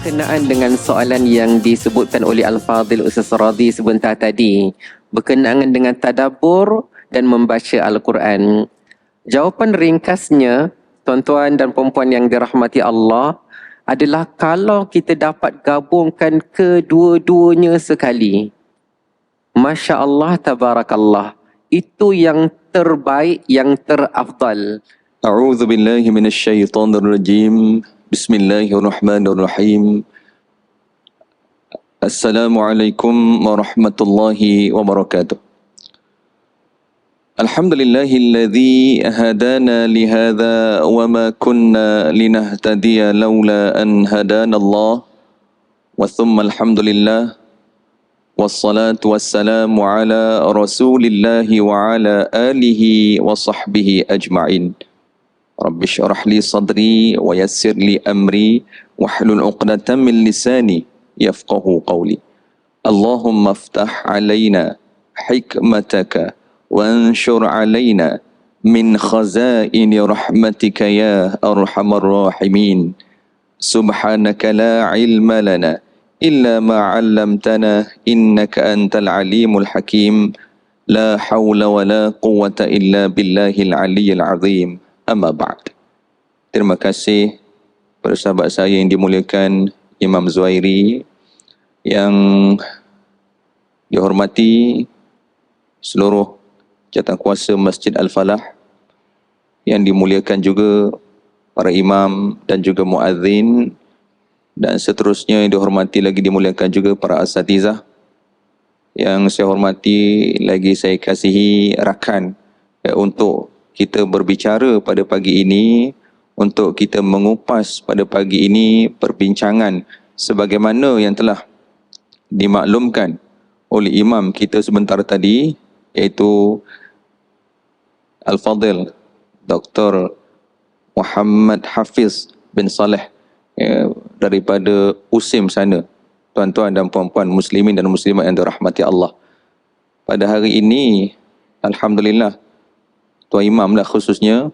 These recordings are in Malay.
Berkenaan dengan soalan yang disebutkan oleh Al-Fadhil Ustaz Radhi sebentar tadi, berkenaan dengan tadabbur dan membaca Al-Quran. Jawapan ringkasnya, tuan-tuan dan puan-puan yang dirahmati Allah, adalah kalau kita dapat gabungkan kedua-duanya sekali. Masya Allah, tabarakallah. Itu yang terbaik, yang terafdal. A'udzu billahi minasyaitonir rajim. Bismillahirrahmanirrahim. Assalamualaikum warahmatullahi wabarakatuh. Alhamdulillahilladzi hadana lihadza wa ma kunna linahtadiya laula an hadana Allah. Wa thumma alhamdulillah. Wassalatu wassalamu ala rasulillahi wa ala alihi wa sahbihi ajma'in. Rabbi syrah li sadri wa yassir li amri wahlul 'uqdatam min lisani yafqahu qawli. Allahumma aftah alaina hikmataka wa anshur alaina min khazaini rahmatika ya arhamar rahimin. Subhanaka la ilma lana illa ma 'allamtana innaka antal alimul hakim. La hawla wa la quwwata illa billahil aliyyil azim. Amma ba'd. Terima kasih pada sahabat saya yang dimuliakan Imam Zuhairi, yang dihormati seluruh jawatankuasa Masjid Al-Falah, yang dimuliakan juga para imam dan juga muadzin, dan seterusnya yang dihormati lagi dimuliakan juga para asatizah. Yang saya hormati lagi saya kasihi rakan untuk kita berbicara pada pagi ini, untuk kita mengupas pada pagi ini perbincangan sebagaimana yang telah dimaklumkan oleh imam kita sebentar tadi, iaitu Al-Fadhil Dr. Muhammad Hafiz bin Saleh, daripada USIM sana. Tuan-tuan dan puan-puan muslimin dan muslimat yang dirahmati Allah, pada hari ini alhamdulillah Tuan Imam lah khususnya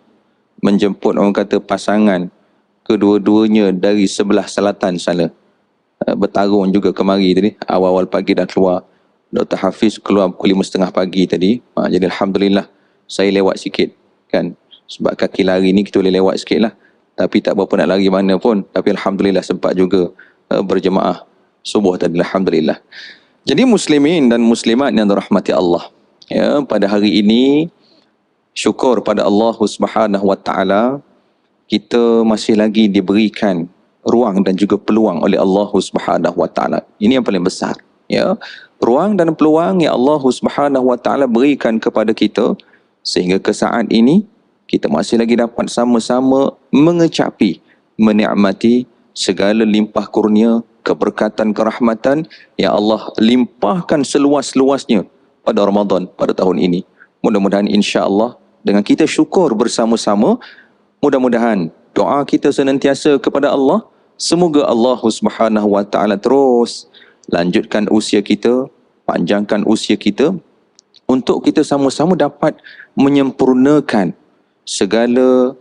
menjemput orang kata pasangan kedua-duanya dari sebelah selatan sana. Bertarung juga kemari tadi, awal-awal pagi dah keluar. Dr. Hafiz keluar pukul 5.30 pagi tadi. Jadi alhamdulillah saya lewat sikit kan. Sebab kaki lari ni kita boleh lewat sikit lah. Tapi tak berapa nak lari mana pun. Tapi alhamdulillah sempat juga berjemaah subuh tadi, alhamdulillah. Jadi muslimin dan muslimat yang dirahmati Allah, ya, pada hari ini syukur pada Allah Subhanahu wa taala, kita masih lagi diberikan ruang dan juga peluang oleh Allah Subhanahu wa taala. Ini yang paling besar, ya. Ruang dan peluang yang Allah Subhanahu wa taala berikan kepada kita sehingga ke saat ini kita masih lagi dapat sama-sama mengecapi, menikmati segala limpah kurnia, keberkatan, kerahmatan yang Allah limpahkan seluas-luasnya pada Ramadan pada tahun ini. Mudah-mudahan insya-Allah dengan kita syukur bersama-sama, mudah-mudahan doa kita senantiasa kepada Allah, semoga Allah Subhanahu wa taala terus lanjutkan usia kita, panjangkan usia kita, untuk kita sama-sama dapat menyempurnakan segala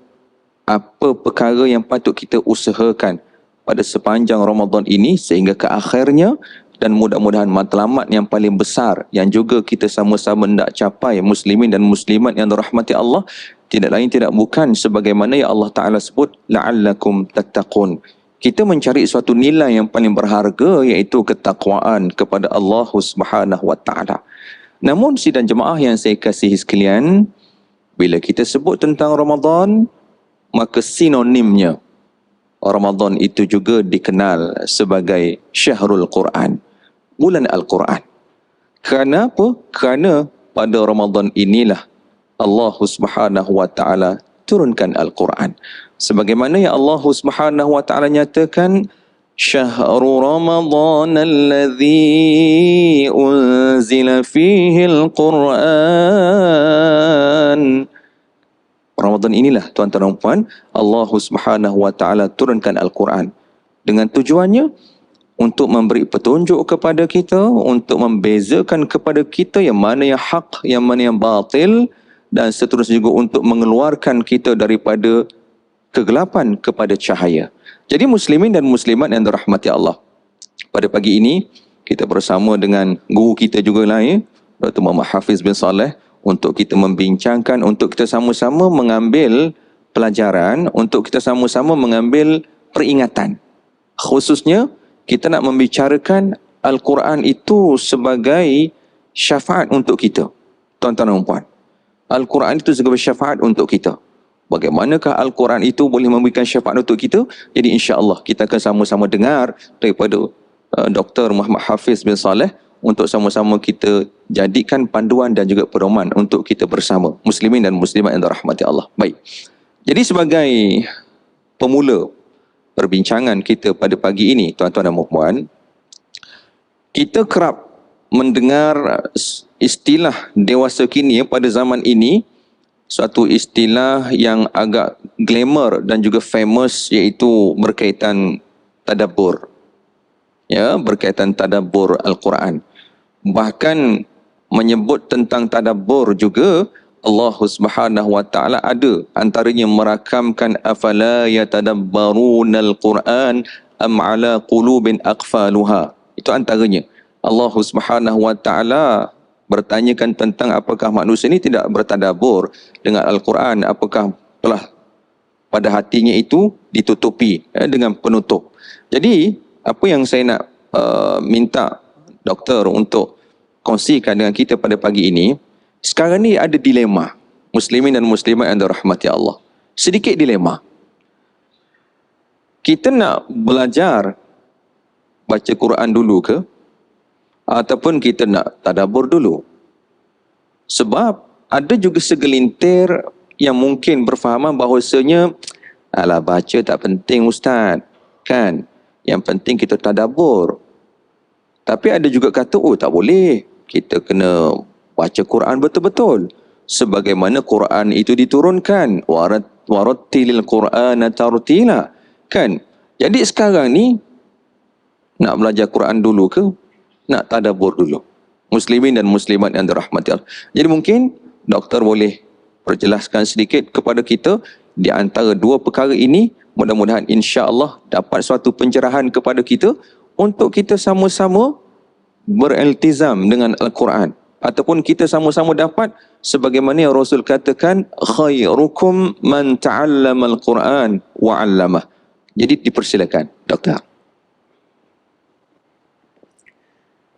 apa perkara yang patut kita usahakan pada sepanjang Ramadan ini sehingga ke akhirnya, dan mudah-mudahan matlamat yang paling besar yang juga kita sama-sama hendak capai muslimin dan muslimat yang dirahmati Allah, tidak lain tidak bukan sebagaimana yang Allah Ta'ala sebut, la'allakum tattaqun. Kita mencari suatu nilai yang paling berharga, iaitu ketakwaan kepada Allah Subhanahu wa taala. Namun sidang jemaah yang saya kasihi sekalian, bila kita sebut tentang Ramadan, maka sinonimnya Ramadan itu juga dikenal sebagai Syahrul Quran, bulan Al-Quran. Kerana apa? Kerana pada Ramadan inilah Allah Subhanahu wa taala turunkan Al-Quran. Sebagaimana yang Allah Subhanahu wa taala nyatakan, Syahrul Ramadan alladzi unzila fihi Al-Quran. Ramadan inilah tuan-tuan dan puan, Allah Subhanahu wa taala turunkan Al-Quran dengan tujuannya untuk memberi petunjuk kepada kita, untuk membezakan kepada kita yang mana yang hak, yang mana yang batil, dan seterusnya juga untuk mengeluarkan kita daripada kegelapan kepada cahaya. Jadi muslimin dan muslimat yang dirahmati Allah, pada pagi ini kita bersama dengan guru kita juga lah, Dr. Muhammad Hafiz bin Saleh, untuk kita membincangkan, untuk kita sama-sama mengambil pelajaran, untuk kita sama-sama mengambil peringatan. Khususnya kita nak membicarakan Al-Quran itu sebagai syafaat untuk kita. Tuan-tuan dan puan, Al-Quran itu sebagai syafaat untuk kita. Bagaimanakah Al-Quran itu boleh memberikan syafaat untuk kita? Jadi insya-Allah kita akan sama-sama dengar daripada Dr. Muhammad Hafiz bin Saleh, untuk sama-sama kita jadikan panduan dan juga pedoman untuk kita bersama, muslimin dan muslimat yang dirahmati Allah. Baik. Jadi sebagai pemula perbincangan kita pada pagi ini, tuan-tuan dan puan, kita kerap mendengar istilah dewasa kini pada zaman ini, suatu istilah yang agak glamour dan juga famous, iaitu berkaitan tadabbur. Ya, berkaitan tadabbur Al-Quran. Bahkan menyebut tentang tadabbur juga, Allah Subhanahu wa taala ada antaranya merakamkan afala yatadabbarunal Quran am ala qulubin aqfaluha. Itu antaranya. Allah Subhanahu wa taala bertanyakan tentang apakah manusia ini tidak bertadabbur dengan Al-Quran, apakah telah pada hatinya itu ditutupi dengan penutup. Jadi apa yang saya nak minta doktor untuk kongsikan dengan kita pada pagi ini, sekarang ni ada dilema muslimin dan muslimat yang dirahmati Allah. Sedikit dilema. Kita nak belajar baca Quran dulu ke, ataupun kita nak tadabbur dulu? Sebab ada juga segelintir yang mungkin berfahaman bahawasanya, alah, baca tak penting ustaz, kan? Yang penting kita tadabbur. Tapi ada juga kata, oh tak boleh, kita kena baca Quran betul-betul sebagaimana Quran itu diturunkan, warattilil Qur'ana tartila, kan? Jadi sekarang ni nak belajar Quran dulu ke, nak tadabbur dulu? Muslimin dan muslimat yang dirahmati Allah. Jadi mungkin doktor boleh perjelaskan sedikit kepada kita di antara dua perkara ini. Mudah-mudahan insya-Allah dapat suatu pencerahan kepada kita untuk kita sama-sama beriltizam dengan Al-Quran, ataupun kita sama-sama dapat sebagaimana yang Rasul katakan, khairukum man ta'allama al-Quran wa 'allamah. Jadi dipersilakan doktor.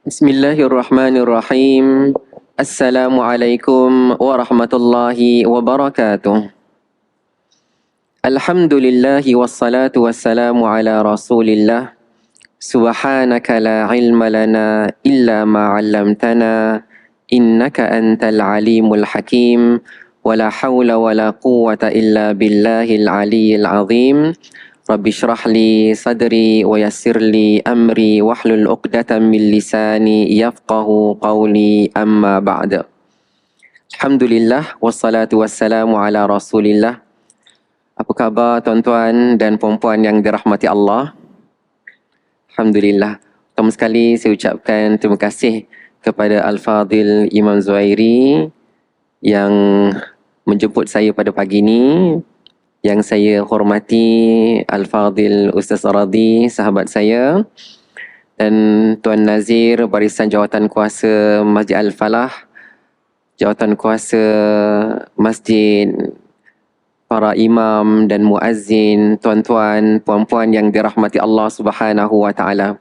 Bismillahirrahmanirrahim. Assalamualaikum warahmatullahi wabarakatuh. Alhamdulillahi wassalatu wassalamu ala rasulillah. Subhanaka la ilma lana illa ma 'allamtana innaka antal alimul hakim. Wala hawla wala quwwata illa billahil aliyyil azim. Rabbi shrah li sadri wa yassir li amri wahlul 'uqdatam min lisani yafqahu qawli, amma ba'd. Alhamdulillah wassalatu wassalamu ala rasulillah. Apa khabar tuan-tuan dan puan-puan yang dirahmati Allah? Alhamdulillah. Pertama sekali saya ucapkan terima kasih kepada Al-Fadhil Imam Zuhairi yang menjemput saya pada pagi ini. Yang saya hormati Al-Fadhil Ustaz Radhi, sahabat saya, dan Tuan Nazir Barisan Jawatan Kuasa Masjid Al-Falah, Jawatan Kuasa Masjid, para imam dan muazzin, tuan-tuan, puan-puan yang dirahmati Allah Subhanahu wa taala.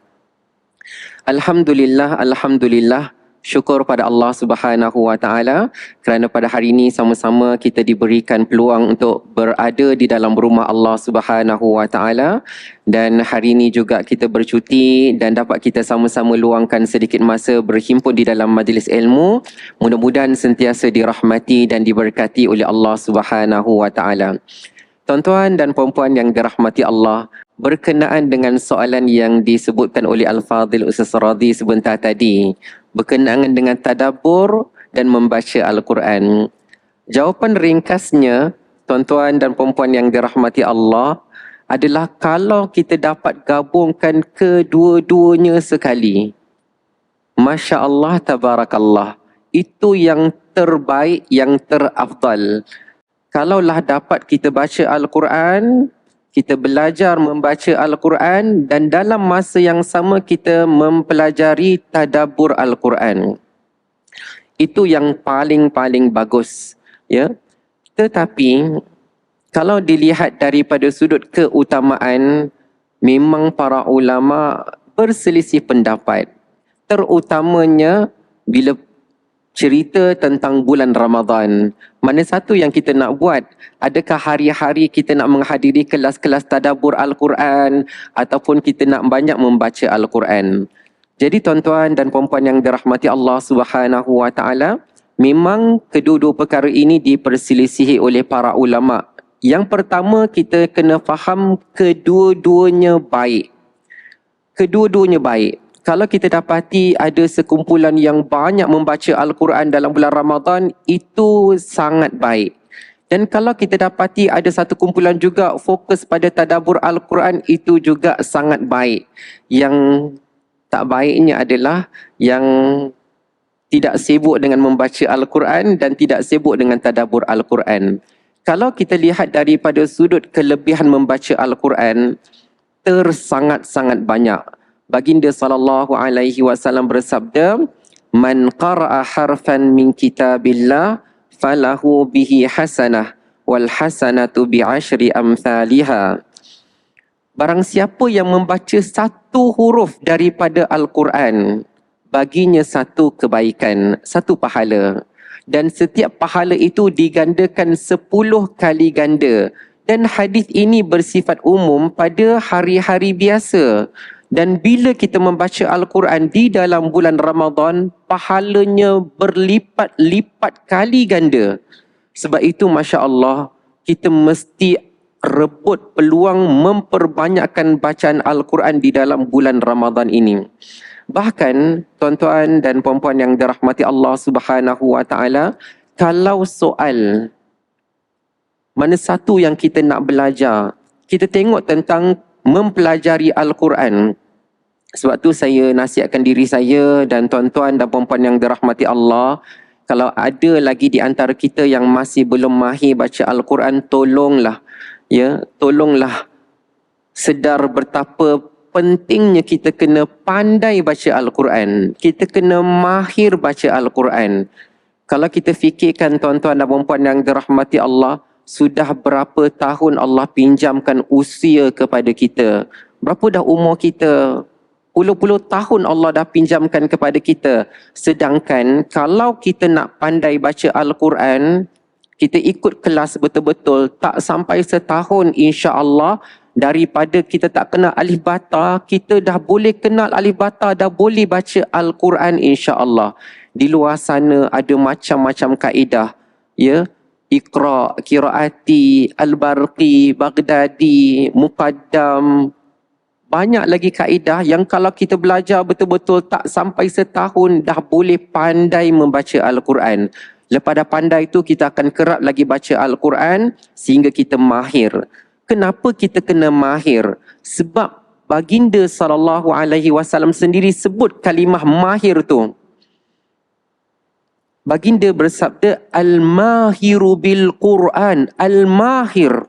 Alhamdulillah, alhamdulillah, syukur pada Allah Subhanahu wa taala kerana pada hari ini sama-sama kita diberikan peluang untuk berada di dalam rumah Allah Subhanahu wa taala, dan hari ini juga kita bercuti dan dapat kita sama-sama luangkan sedikit masa berhimpun di dalam majlis ilmu. Mudah-mudahan sentiasa dirahmati dan diberkati oleh Allah Subhanahu wa taala. Tuan-tuan dan puan-puan yang dirahmati Allah, berkenaan dengan soalan yang disebutkan oleh Al-Fadhil Ustaz Radhi sebentar tadi, berkenaan dengan tadabbur dan membaca Al-Quran. Jawapan ringkasnya, tuan-tuan dan puan-puan yang dirahmati Allah, adalah kalau kita dapat gabungkan kedua-duanya sekali, Masya Allah, Tabarakallah, itu yang terbaik, yang terafdal. Kalaulah dapat kita baca Al-Quran, kita belajar membaca Al-Quran dan dalam masa yang sama kita mempelajari tadabbur Al-Quran. Itu yang paling-paling bagus. Ya. Tetapi kalau dilihat daripada sudut keutamaan, memang para ulama berselisih pendapat. Terutamanya bila cerita tentang bulan Ramadan. Mana satu yang kita nak buat? Adakah hari-hari kita nak menghadiri kelas-kelas tadabbur Al-Quran ataupun kita nak banyak membaca Al-Quran? Jadi tuan-tuan dan puan-puan yang dirahmati Allah Subhanahu wa taala, memang kedua-dua perkara ini diperselisihi oleh para ulama. Yang pertama, kita kena faham kedua-duanya baik. Kedua-duanya baik. Kalau kita dapati ada sekumpulan yang banyak membaca Al-Quran dalam bulan Ramadan, itu sangat baik. Dan kalau kita dapati ada satu kumpulan juga fokus pada tadabbur Al-Quran, itu juga sangat baik. Yang tak baiknya adalah yang tidak sibuk dengan membaca Al-Quran dan tidak sibuk dengan tadabbur Al-Quran. Kalau kita lihat daripada sudut kelebihan membaca Al-Quran, tersangat-sangat banyak. Baginda SAW bersabda, "Man qara'a harfan min kitabillah falahu bihi hasanah wal hasanatu bi asyri amthaliha." Barang siapa yang membaca satu huruf daripada Al-Quran, baginya satu kebaikan, satu pahala. Dan setiap pahala itu digandakan 10 kali ganda. Dan hadis ini bersifat umum pada hari-hari biasa. Dan bila kita membaca Al-Quran di dalam bulan Ramadan, pahalanya berlipat-lipat kali ganda. Sebab itu Masya Allah, kita mesti rebut peluang memperbanyakkan bacaan Al-Quran di dalam bulan Ramadan ini. Bahkan tuan-tuan dan puan-puan yang dirahmati Allah Subhanahu wa taala, kalau soal mana satu yang kita nak belajar, kita tengok tentang mempelajari Al-Quran. Sebab tu saya nasihatkan diri saya dan tuan-tuan dan puan-puan yang dirahmati Allah, kalau ada lagi di antara kita yang masih belum mahir baca Al-Quran, tolonglah sedar betapa pentingnya kita kena pandai baca Al-Quran. Kita kena mahir baca Al-Quran. Kalau kita fikirkan tuan-tuan dan puan-puan yang dirahmati Allah, sudah berapa tahun Allah pinjamkan usia kepada kita? Berapa dah umur kita? Puluh-puluh tahun Allah dah pinjamkan kepada kita. Sedangkan kalau kita nak pandai baca Al-Quran, kita ikut kelas betul-betul, tak sampai setahun insya-Allah, daripada kita tak kenal alif bata, kita dah boleh kenal alif bata, dah boleh baca Al-Quran insya-Allah. Di luar sana ada macam-macam kaedah, ya. Iqra, Qiraati, Al-Barqi, Baghdadi, Muqaddam. Banyak lagi kaedah yang kalau kita belajar betul-betul tak sampai setahun dah boleh pandai membaca Al-Quran. Lepas dah pandai tu kita akan kerap lagi baca Al-Quran sehingga kita mahir. Kenapa kita kena mahir? Sebab baginda SAW sendiri sebut kalimah mahir tu. Baginda bersabda, Al-Mahiru bil-Quran. Al-Mahir.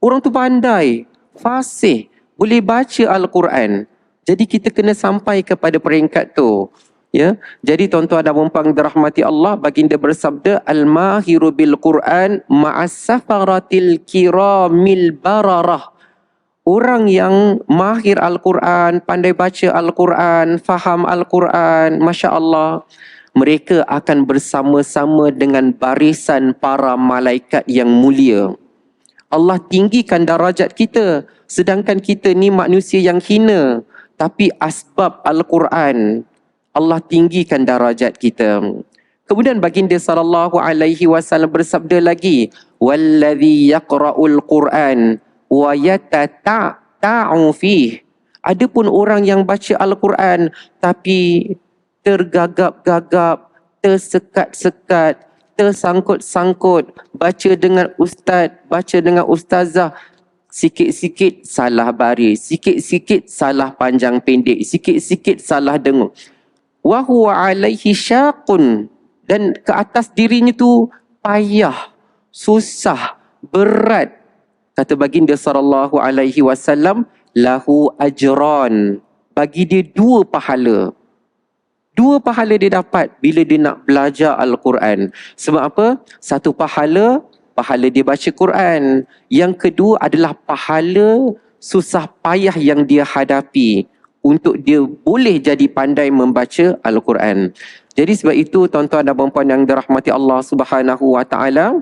Orang tu pandai, fasih, boleh baca Al-Quran. Jadi kita kena sampai kepada peringkat tu. Ya, jadi tuan-tuan dan puan-puan dirahmati Allah, baginda bersabda, Al-Mahiru bil-Quran ma'as safaratil kiramil bararah. Orang yang mahir Al-Quran, pandai baca Al-Quran, faham Al-Quran, Masya Allah, mereka akan bersama-sama dengan barisan para malaikat yang mulia. Allah tinggikan darajat kita, sedangkan kita ni manusia yang hina. Tapi asbab Al-Quran, Allah tinggikan darajat kita. Kemudian baginda SAW bersabda lagi, Walladhi yaqra'ul Quran wa yatata'u fih. Adapun orang yang baca Al-Quran tapi tergagap-gagap, tersekat-sekat, tersangkut-sangkut, baca dengan ustaz, baca dengan ustazah, sikit-sikit salah baris, sikit-sikit salah panjang pendek, sikit-sikit salah dengung. Wa huwa alaihi syaqun, dan ke atas dirinya tu payah, susah, berat. Kata baginda sallallahu alaihi wasallam, lahu ajran. Bagi dia 2 pahala. 2 pahala dia dapat bila dia nak belajar Al-Quran. Sebab apa? 1 pahala dia baca Quran. Yang kedua adalah pahala susah payah yang dia hadapi untuk dia boleh jadi pandai membaca Al-Quran. Jadi sebab itu tuan-tuan dan puan-puan yang dirahmati Allah Subhanahu wa taala,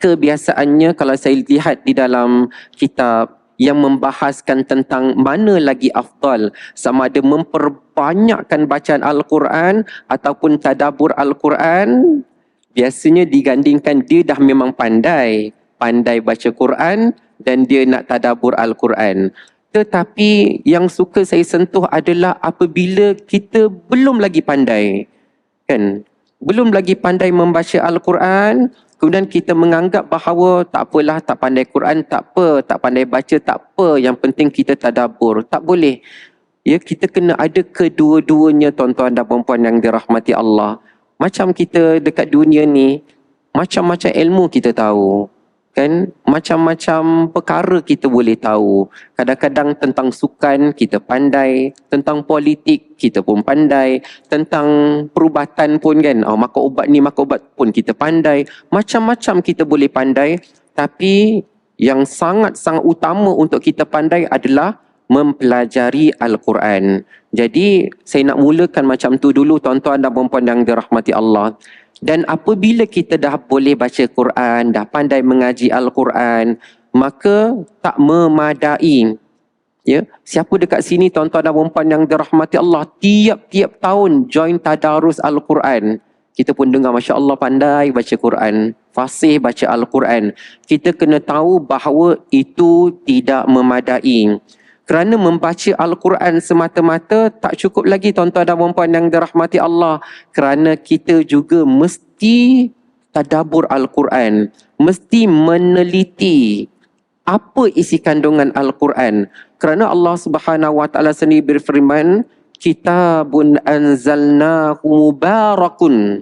kebiasaannya kalau saya lihat di dalam kitab yang membahaskan tentang mana lagi afdal, sama ada memperbanyakkan bacaan Al-Quran ataupun tadabbur Al-Quran, biasanya digandingkan dia dah memang pandai baca Quran dan dia nak tadabbur Al-Quran. Tetapi yang suka saya sentuh adalah apabila kita belum lagi pandai, kan? Belum lagi pandai membaca Al-Quran, kemudian kita menganggap bahawa tak apalah, tak pandai Quran, tak apa, tak pandai baca, tak apa, yang penting kita tadabbur. Tak boleh. Ya, kita kena ada kedua-duanya tuan-tuan dan puan-puan yang dirahmati Allah. Macam kita dekat dunia ni, macam-macam ilmu kita tahu. Kan? Macam-macam perkara kita boleh tahu. Kadang-kadang tentang sukan kita pandai, tentang politik kita pun pandai, tentang perubatan pun kan, maka ubat ni, maka ubat pun kita pandai. Macam-macam kita boleh pandai, tapi yang sangat-sangat utama untuk kita pandai adalah mempelajari Al-Quran. Jadi saya nak mulakan macam tu dulu tuan-tuan dan puan-puan yang dirahmati Allah. Dan apabila kita dah boleh baca Quran, dah pandai mengaji Al-Quran, maka tak memadai. Ya, siapa dekat sini tuan-tuan dan puan-puan yang dirahmati Allah, tiap-tiap tahun join tadarus Al-Quran. Kita pun dengar, Masya Allah, pandai baca Quran, fasih baca Al-Quran. Kita kena tahu bahawa itu tidak memadai. Kerana membaca Al-Quran semata-mata tak cukup lagi tuan-tuan dan puan-puan yang dirahmati Allah. Kerana kita juga mesti tadabbur Al-Quran. Mesti meneliti apa isi kandungan Al-Quran. Kerana Allah Subhanahu wa taala sendiri berfirman, kitabun anzalnahu mubarakun.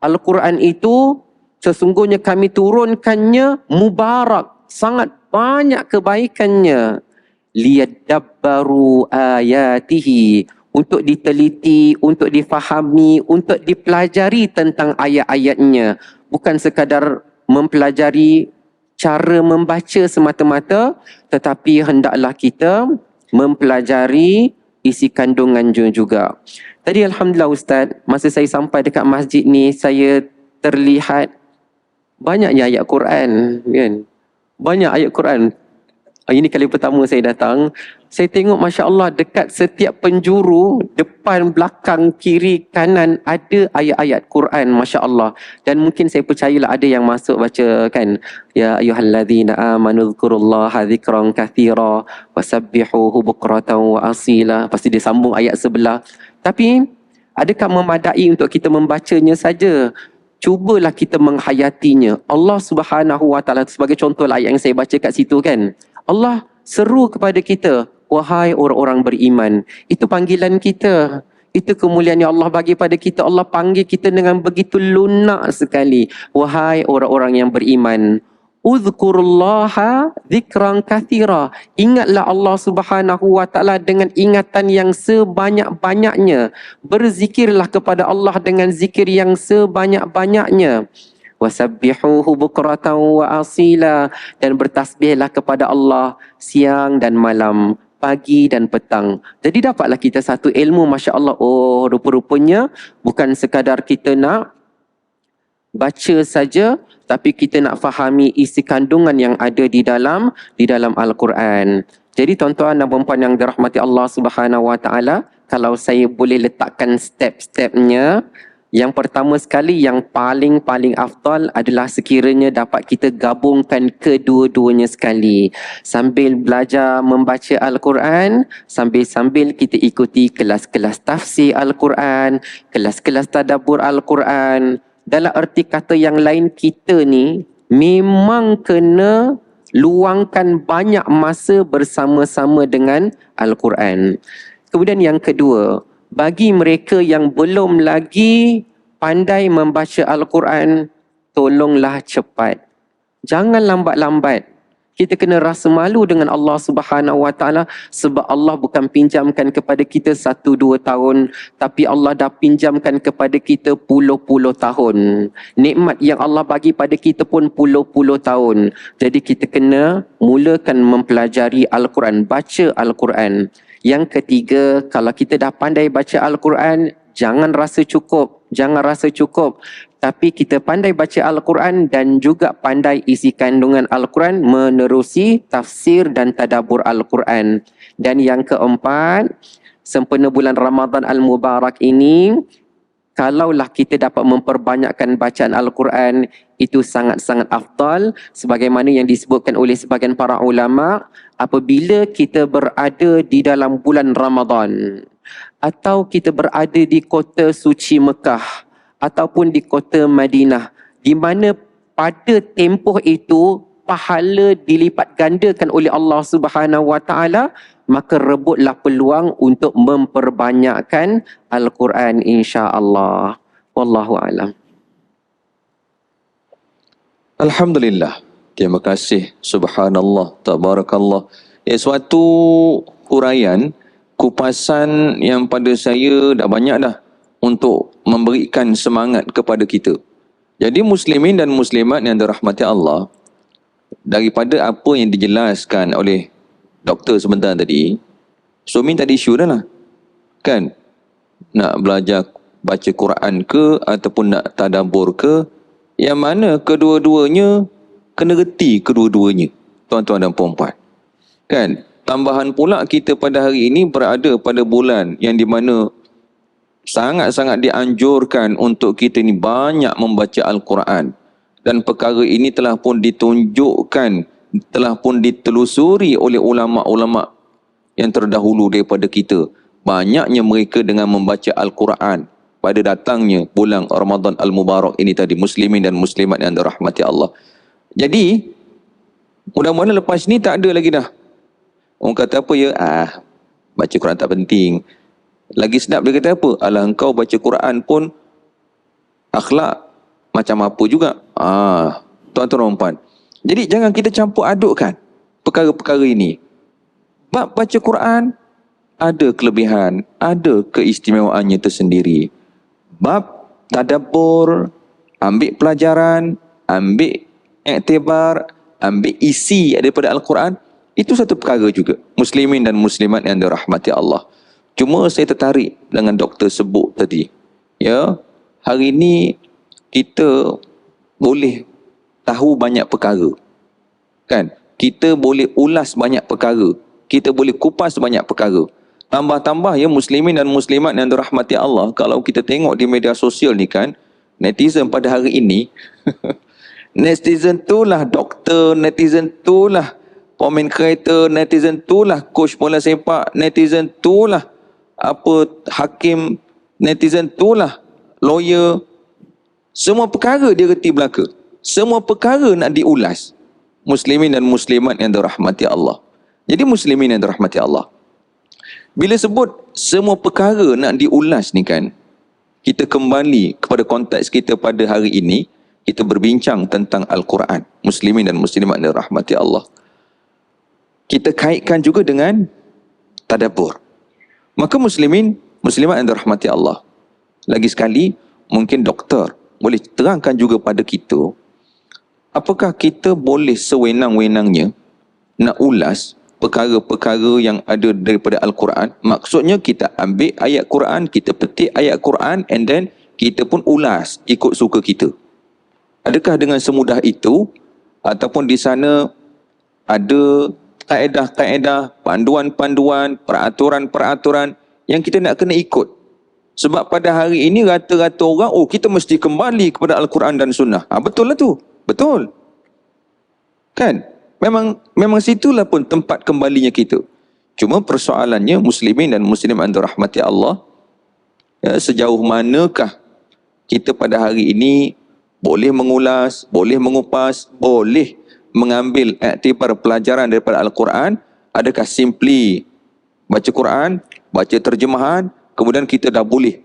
Al-Quran itu sesungguhnya kami turunkannya mubarak. Sangat banyak kebaikannya. Liyadabbaru ayatihi, untuk diteliti, untuk difahami, untuk dipelajari tentang ayat-ayatnya. Bukan sekadar mempelajari cara membaca semata-mata, tetapi hendaklah kita mempelajari isi kandungannya juga. Tadi Alhamdulillah Ustaz, masa saya sampai dekat masjid ni, saya terlihat banyaknya ayat Quran, kan? Banyak ayat Quran. Ini kali pertama saya datang, saya tengok Masya Allah dekat setiap penjuru, depan, belakang, kiri, kanan ada ayat-ayat Quran, Masya Allah. Dan mungkin saya percayalah ada yang masuk baca kan, ya ayyuhalladzina amanu dzkurullaha dzikran katsira wasabbihuhu bukratan wa asila. Pasti dia sambung ayat sebelah. Tapi adakah memadai untuk kita membacanya saja? Cubalah kita menghayatinya. Allah Subhanahu wa taala, sebagai contoh ayat yang saya baca kat situ kan, Allah seru kepada kita, wahai orang-orang beriman. Itu panggilan kita. Itu kemuliaan yang Allah bagi pada kita. Allah panggil kita dengan begitu lunak sekali. Wahai orang-orang yang beriman. Uzkurullaha dzikran katsira. Ingatlah Allah Subhanahu wa taala dengan ingatan yang sebanyak-banyaknya. Berzikirlah kepada Allah dengan zikir yang sebanyak-banyaknya. Wasabbihuhu bukratan wa asila, dan bertasbihlah kepada Allah siang dan malam, pagi dan petang. Jadi dapatlah kita satu ilmu, Masya Allah. Oh, rupa-rupanya bukan sekadar kita nak baca saja, tapi kita nak fahami isi kandungan yang ada di dalam Al-Quran. Jadi tuan-tuan dan puan-puan yang dirahmati Allah Subhanahu wa taala, kalau saya boleh letakkan step-stepnya, yang pertama sekali, yang paling afdal adalah sekiranya dapat kita gabungkan kedua-duanya sekali. Sambil belajar membaca Al-Quran, sambil kita ikuti kelas-kelas tafsir Al-Quran, kelas-kelas tadabbur Al-Quran. Dalam erti kata yang lain, kita ni memang kena luangkan banyak masa bersama-sama dengan Al-Quran. Kemudian yang kedua, bagi mereka yang belum lagi pandai membaca Al-Quran, tolonglah cepat. Jangan lambat-lambat. Kita kena rasa malu dengan Allah Subhanahu Wa Taala sebab Allah bukan pinjamkan kepada kita 1-2 tahun, tapi Allah dah pinjamkan kepada kita puluh-puluh tahun. Nikmat yang Allah bagi pada kita pun puluh-puluh tahun. Jadi kita kena mulakan mempelajari Al-Quran, baca Al-Quran. Yang ketiga, kalau kita dah pandai baca Al-Quran, jangan rasa cukup. Jangan rasa cukup. Tapi kita pandai baca Al-Quran dan juga pandai isi kandungan Al-Quran, menerusi tafsir dan tadabbur Al-Quran. Dan yang keempat, sempena bulan Ramadan Al-Mubarak ini, kalaulah kita dapat memperbanyakkan bacaan Al-Quran, itu sangat-sangat afdal. Sebagaimana yang disebutkan oleh sebagian para ulama, apabila kita berada di dalam bulan Ramadan, atau kita berada di kota suci Mekah, ataupun di kota Madinah, di mana pada tempoh itu pahala dilipat gandakan oleh Allah Subhanahu Wa Taala, maka rebutlah peluang untuk memperbanyakkan Al-Quran insya-Allah. Wallahu a'lam. Alhamdulillah. Terima kasih. Subhanallah. Tabarakallah. Suatu huraian, kupasan yang pada saya dah banyak dah untuk memberikan semangat kepada kita. Jadi muslimin dan muslimat yang dirahmati Allah, daripada apa yang dijelaskan oleh doktor sebentar tadi, Suami tak ada isu dah lah. Kan? Nak belajar baca Quran ke ataupun nak tadabbur ke, yang mana kedua-duanya kena reti kedua-duanya, tuan-tuan dan puan-puan. Kan? Tambahan pula kita pada hari ini berada pada bulan yang di mana sangat-sangat dianjurkan untuk kita ni banyak membaca Al-Quran. Dan perkara ini telah pun ditunjukkan, telah pun ditelusuri oleh ulama-ulama yang terdahulu daripada kita. Banyaknya mereka dengan membaca Al-Quran pada datangnya bulan Ramadan Al-Mubarak ini tadi, muslimin dan muslimat yang dirahmati Allah. Jadi, mudah-mudahan lepas ni tak ada lagi dah orang kata apa ya, baca Quran tak penting. Lagi sedap dia kata apa? Alah, engkau baca Quran pun akhlak macam apa juga. Tuan-tuan dan puan. Jadi jangan kita campur adukkan perkara-perkara ini. Bab baca Quran ada kelebihan, ada keistimewaannya tersendiri. Bab tadabbur, ambil pelajaran, ambil iktibar, ambil isi daripada Al-Quran, itu satu perkara juga. Muslimin dan muslimat yang dirahmati Allah. Cuma saya tertarik dengan doktor sebut tadi. Ya, hari ini kita boleh tahu banyak perkara. Kan? Kita boleh ulas banyak perkara. Kita boleh kupas banyak perkara. Tambah-tambah ya, muslimin dan muslimat yang dirahmati Allah, kalau kita tengok di media sosial ni kan, netizen pada hari ini, netizen tu lah doktor, netizen tu lah pemain kereta, netizen tu lah coach bola sepak, netizen tu lah hakim, netizen tu lah lawyer. Semua perkara dia reti belaka. Semua perkara nak diulas. Muslimin dan muslimat yang dirahmati Allah. Jadi muslimin yang dirahmati Allah, bila sebut semua perkara nak diulas ni kan, kita kembali kepada konteks kita pada hari ini, kita berbincang tentang Al-Quran. Muslimin dan muslimat yang dirahmati Allah. Kita kaitkan juga dengan tadabbur. Maka muslimin, muslimat yang dirahmati Allah, lagi sekali, mungkin doktor boleh terangkan juga pada kita, apakah kita boleh sewenang-wenangnya nak ulas perkara-perkara yang ada daripada Al-Quran. Maksudnya kita ambil ayat Quran, kita petik ayat Quran, and then kita pun ulas ikut suka kita. Adakah dengan semudah itu? Ataupun di sana ada kaedah-kaedah, panduan-panduan, peraturan-peraturan yang kita nak kena ikut? Sebab pada hari ini rata-rata orang, kita mesti kembali kepada Al-Quran dan Sunnah. Betul lah tu. Betul. Kan? Memang situlah pun tempat kembalinya kita. Cuma persoalannya, muslimin dan muslimat yang dirahmati Allah, ya, sejauh manakah kita pada hari ini boleh mengulas, boleh mengupas, boleh mengambil iktibar pelajaran daripada Al-Quran? Adakah simply baca Quran, baca terjemahan, kemudian kita dah boleh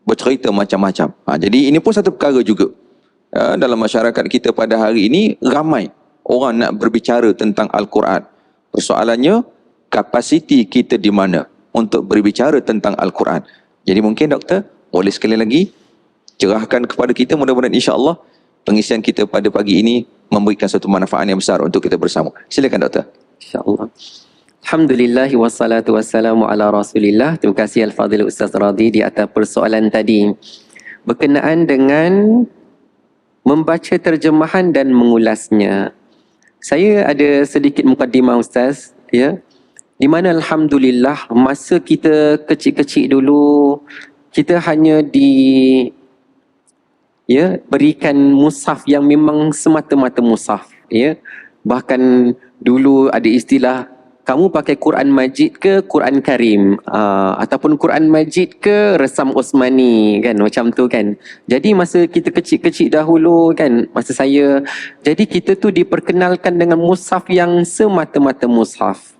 bercerita macam-macam? Jadi ini pun satu perkara juga. dalam masyarakat kita pada hari ini ramai orang nak berbicara tentang Al-Quran. Persoalannya, kapasiti kita di mana untuk berbicara tentang Al-Quran. Jadi mungkin doktor boleh sekali lagi cerahkan kepada kita, mudah-mudahan insya-Allah pengisian kita pada pagi ini memberikan satu manfaat yang besar untuk kita bersama. Silakan doktor. InsyaAllah. Alhamdulillah wassalatu wassalamu ala Rasulillah. Terima kasih Al-Fadhil Ustaz Radhi di atas persoalan tadi. Berkenaan dengan membaca terjemahan dan mengulasnya. Saya ada sedikit mukadimah Ustaz, ya. Di mana alhamdulillah masa kita kecil-kecil dulu kita hanya berikan mushaf yang memang semata-mata mushaf, ya. Bahkan dulu ada istilah kamu pakai Quran Majid ke Quran Karim, ataupun Quran Majid ke Resam Osmani, kan, macam tu kan. Jadi masa kita kecil-kecil dahulu kan, masa saya, jadi kita tu diperkenalkan dengan mushaf yang semata-mata mushaf.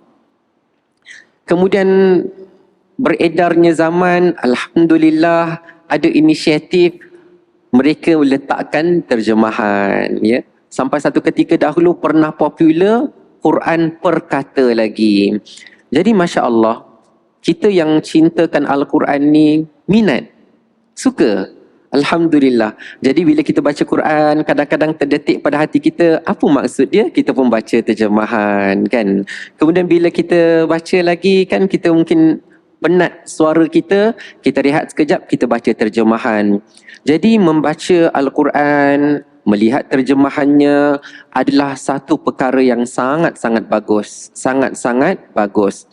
Kemudian beredarnya zaman, alhamdulillah ada inisiatif mereka letakkan terjemahan, ya. Sampai satu ketika dahulu pernah popular Quran per kata lagi. Jadi Masya Allah, kita yang cintakan Al-Quran ni minat, suka. Alhamdulillah. Jadi bila kita baca Quran, kadang-kadang terdetik pada hati kita, apa maksud dia? Kita pun baca terjemahan, kan. Kemudian bila kita baca lagi, kan, kita mungkin penat suara kita rehat sekejap, kita baca terjemahan. Jadi membaca Al-Quran, melihat terjemahannya adalah satu perkara yang sangat-sangat bagus. Sangat-sangat bagus.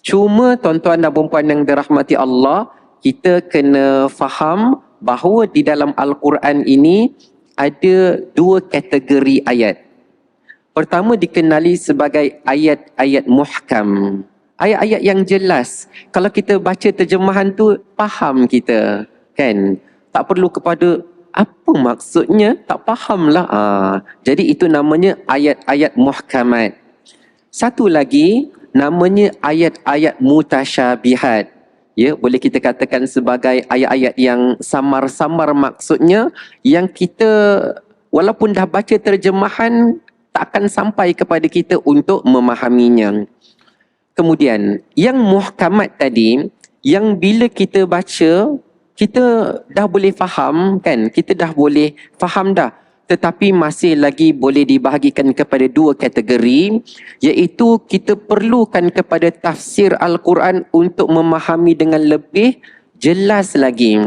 Cuma tuan-tuan dan puan-puan yang dirahmati Allah, kita kena faham bahawa di dalam Al-Quran ini ada dua kategori ayat. Pertama dikenali sebagai ayat-ayat muhkam. Ayat-ayat yang jelas. Kalau kita baca terjemahan tu, faham kita, kan? Tak perlu kepada apa maksudnya, tak fahamlah. Jadi itu namanya ayat-ayat muhkamat. Satu lagi namanya ayat-ayat mutasyabihat. Ya, boleh kita katakan sebagai ayat-ayat yang samar-samar maksudnya, yang kita walaupun dah baca terjemahan tak akan sampai kepada kita untuk memahaminya. Kemudian yang muhkamat tadi, yang bila kita baca kita dah boleh faham, kan? Kita dah boleh faham dah. Tetapi masih lagi boleh dibahagikan kepada dua kategori, iaitu kita perlukan kepada tafsir Al-Quran untuk memahami dengan lebih jelas lagi.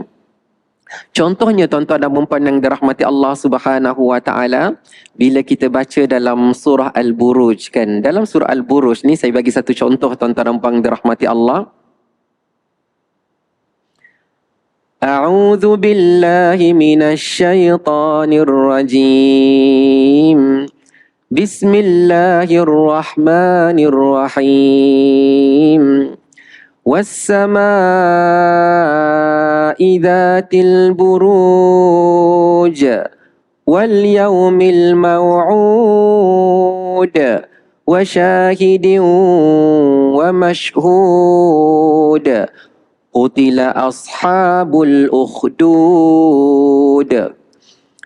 Contohnya tuan-tuan dan puan-puan yang dirahmati Allah Subhanahu wa taala, bila kita baca dalam surah Al-Buruj, kan? Dalam surah Al-Buruj ni saya bagi satu contoh tuan-tuan dan puan yang dirahmati Allah. A'udzu billahi minasy syaithanir rajim. Bismillahirrahmanirrahim. Was-samaa'i dzatil buruj wal yaumil maw'ud wa syahidin wa mashhud. Qutila ashabul ukhdud.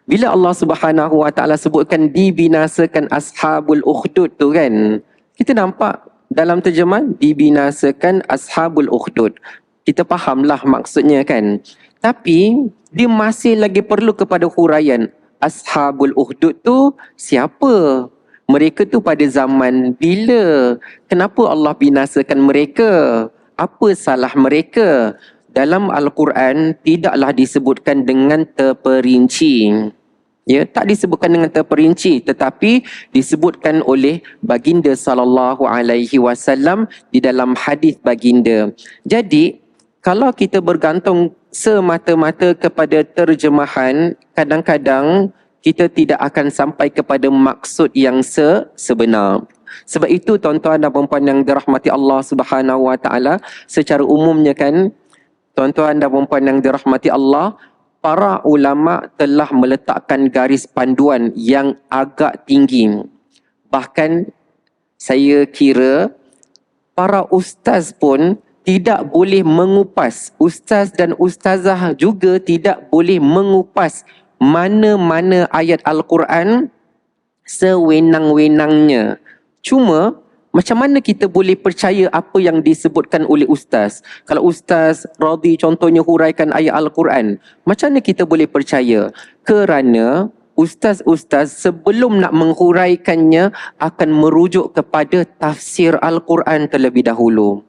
Bila Allah Subhanahu wa taala sebutkan dibinasakan ashabul ukhdud tu, kan, kita nampak dalam terjemahan dibinasakan ashabul ukhdud. Kita fahamlah maksudnya, kan. Tapi dia masih lagi perlu kepada huraian. Ashabul ukhdud tu siapa? Mereka tu pada zaman bila? Kenapa Allah binasakan mereka? Apa salah mereka? Dalam Al-Quran tidaklah disebutkan dengan terperinci. Ya, tak disebutkan dengan terperinci, tetapi disebutkan oleh baginda sallallahu alaihi wasallam di dalam hadis baginda. Jadi, kalau kita bergantung semata-mata kepada terjemahan, kadang-kadang kita tidak akan sampai kepada maksud yang sebenar. Sebab itu tuan-tuan dan puan-puan yang dirahmati Allah Subhanahu wa taala, secara umumnya, kan, tuan-tuan dan puan-puan yang dirahmati Allah, para ulama telah meletakkan garis panduan yang agak tinggi. Bahkan saya kira para ustaz pun tidak boleh mengupas, ustaz dan ustazah juga tidak boleh mengupas mana-mana ayat Al-Quran sewenang-wenangnya. Cuma macam mana kita boleh percaya apa yang disebutkan oleh ustaz? Kalau Ustaz Radhi contohnya huraikan ayat Al-Quran, macam mana kita boleh percaya? Kerana ustaz-ustaz sebelum nak menghuraikannya akan merujuk kepada tafsir Al-Quran terlebih dahulu.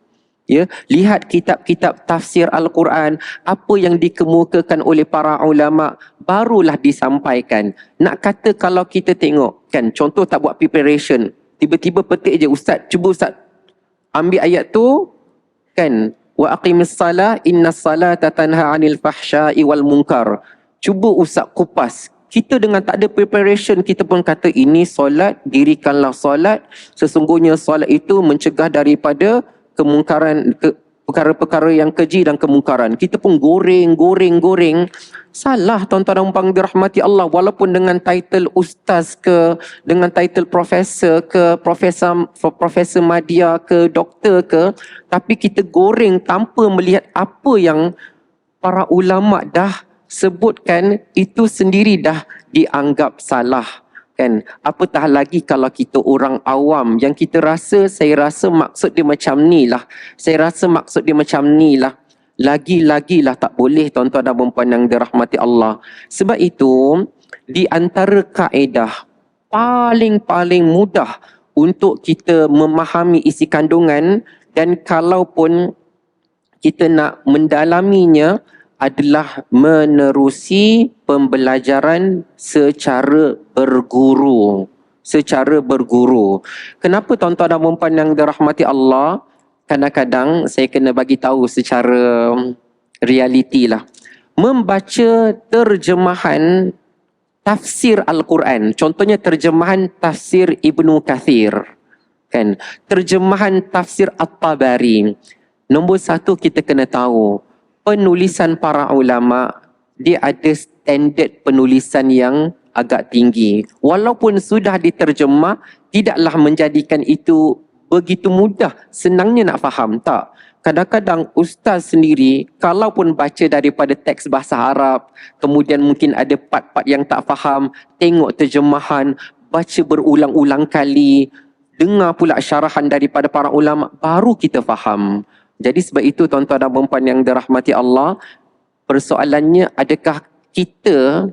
Ya, lihat kitab-kitab tafsir Al-Quran, apa yang dikemukakan oleh para ulama barulah disampaikan. Nak kata kalau kita tengok kan, contoh tak buat preparation, tiba-tiba petik je, ustaz, cuba ustaz ambil ayat tu kan, wa aqimis salah innas salata tanha 'anil fahsya'i wal munkar. Cuba ustaz kupas. Kita dengan tak ada preparation, kita pun kata ini solat, dirikanlah solat, sesungguhnya solat itu mencegah daripada kemungkaran, perkara-perkara yang keji dan kemungkaran. Kita pun goreng. Salah tuan-tuan dan puan dirahmati Allah, walaupun dengan title ustaz ke, dengan title profesor ke, profesor madya ke, doktor ke, tapi kita goreng tanpa melihat apa yang para ulama dah sebutkan, itu sendiri dah dianggap salah. Kan? Apatah lagi kalau kita orang awam yang kita rasa, saya rasa maksud dia macam ni lah. Saya rasa maksud dia macam ni lah. Lagi-lagilah tak boleh tuan-tuan dan puan yang dirahmati Allah. Sebab itu, di antara kaedah paling mudah untuk kita memahami isi kandungan, dan kalaupun kita nak mendalaminya, adalah menerusi pembelajaran secara berguru. Kenapa tuan-tuan dan puan yang dirahmati Allah? Kadang-kadang saya kena bagi tahu secara realiti lah. Membaca terjemahan tafsir Al-Quran, contohnya terjemahan tafsir Ibnu Kathir, kan? Terjemahan tafsir At-Tabari. Nombor satu, kita kena tahu penulisan para ulama, dia ada standard penulisan yang agak tinggi. Walaupun sudah diterjemah, tidaklah menjadikan itu begitu mudah, senangnya nak faham. Tak. Kadang-kadang ustaz sendiri, kalaupun baca daripada teks bahasa Arab, kemudian mungkin ada part-part yang tak faham, tengok terjemahan, baca berulang-ulang kali, dengar pula syarahan daripada para ulama, baru kita faham. Jadi sebab itu tuan-tuan dan puan yang dirahmati Allah, persoalannya adakah kita,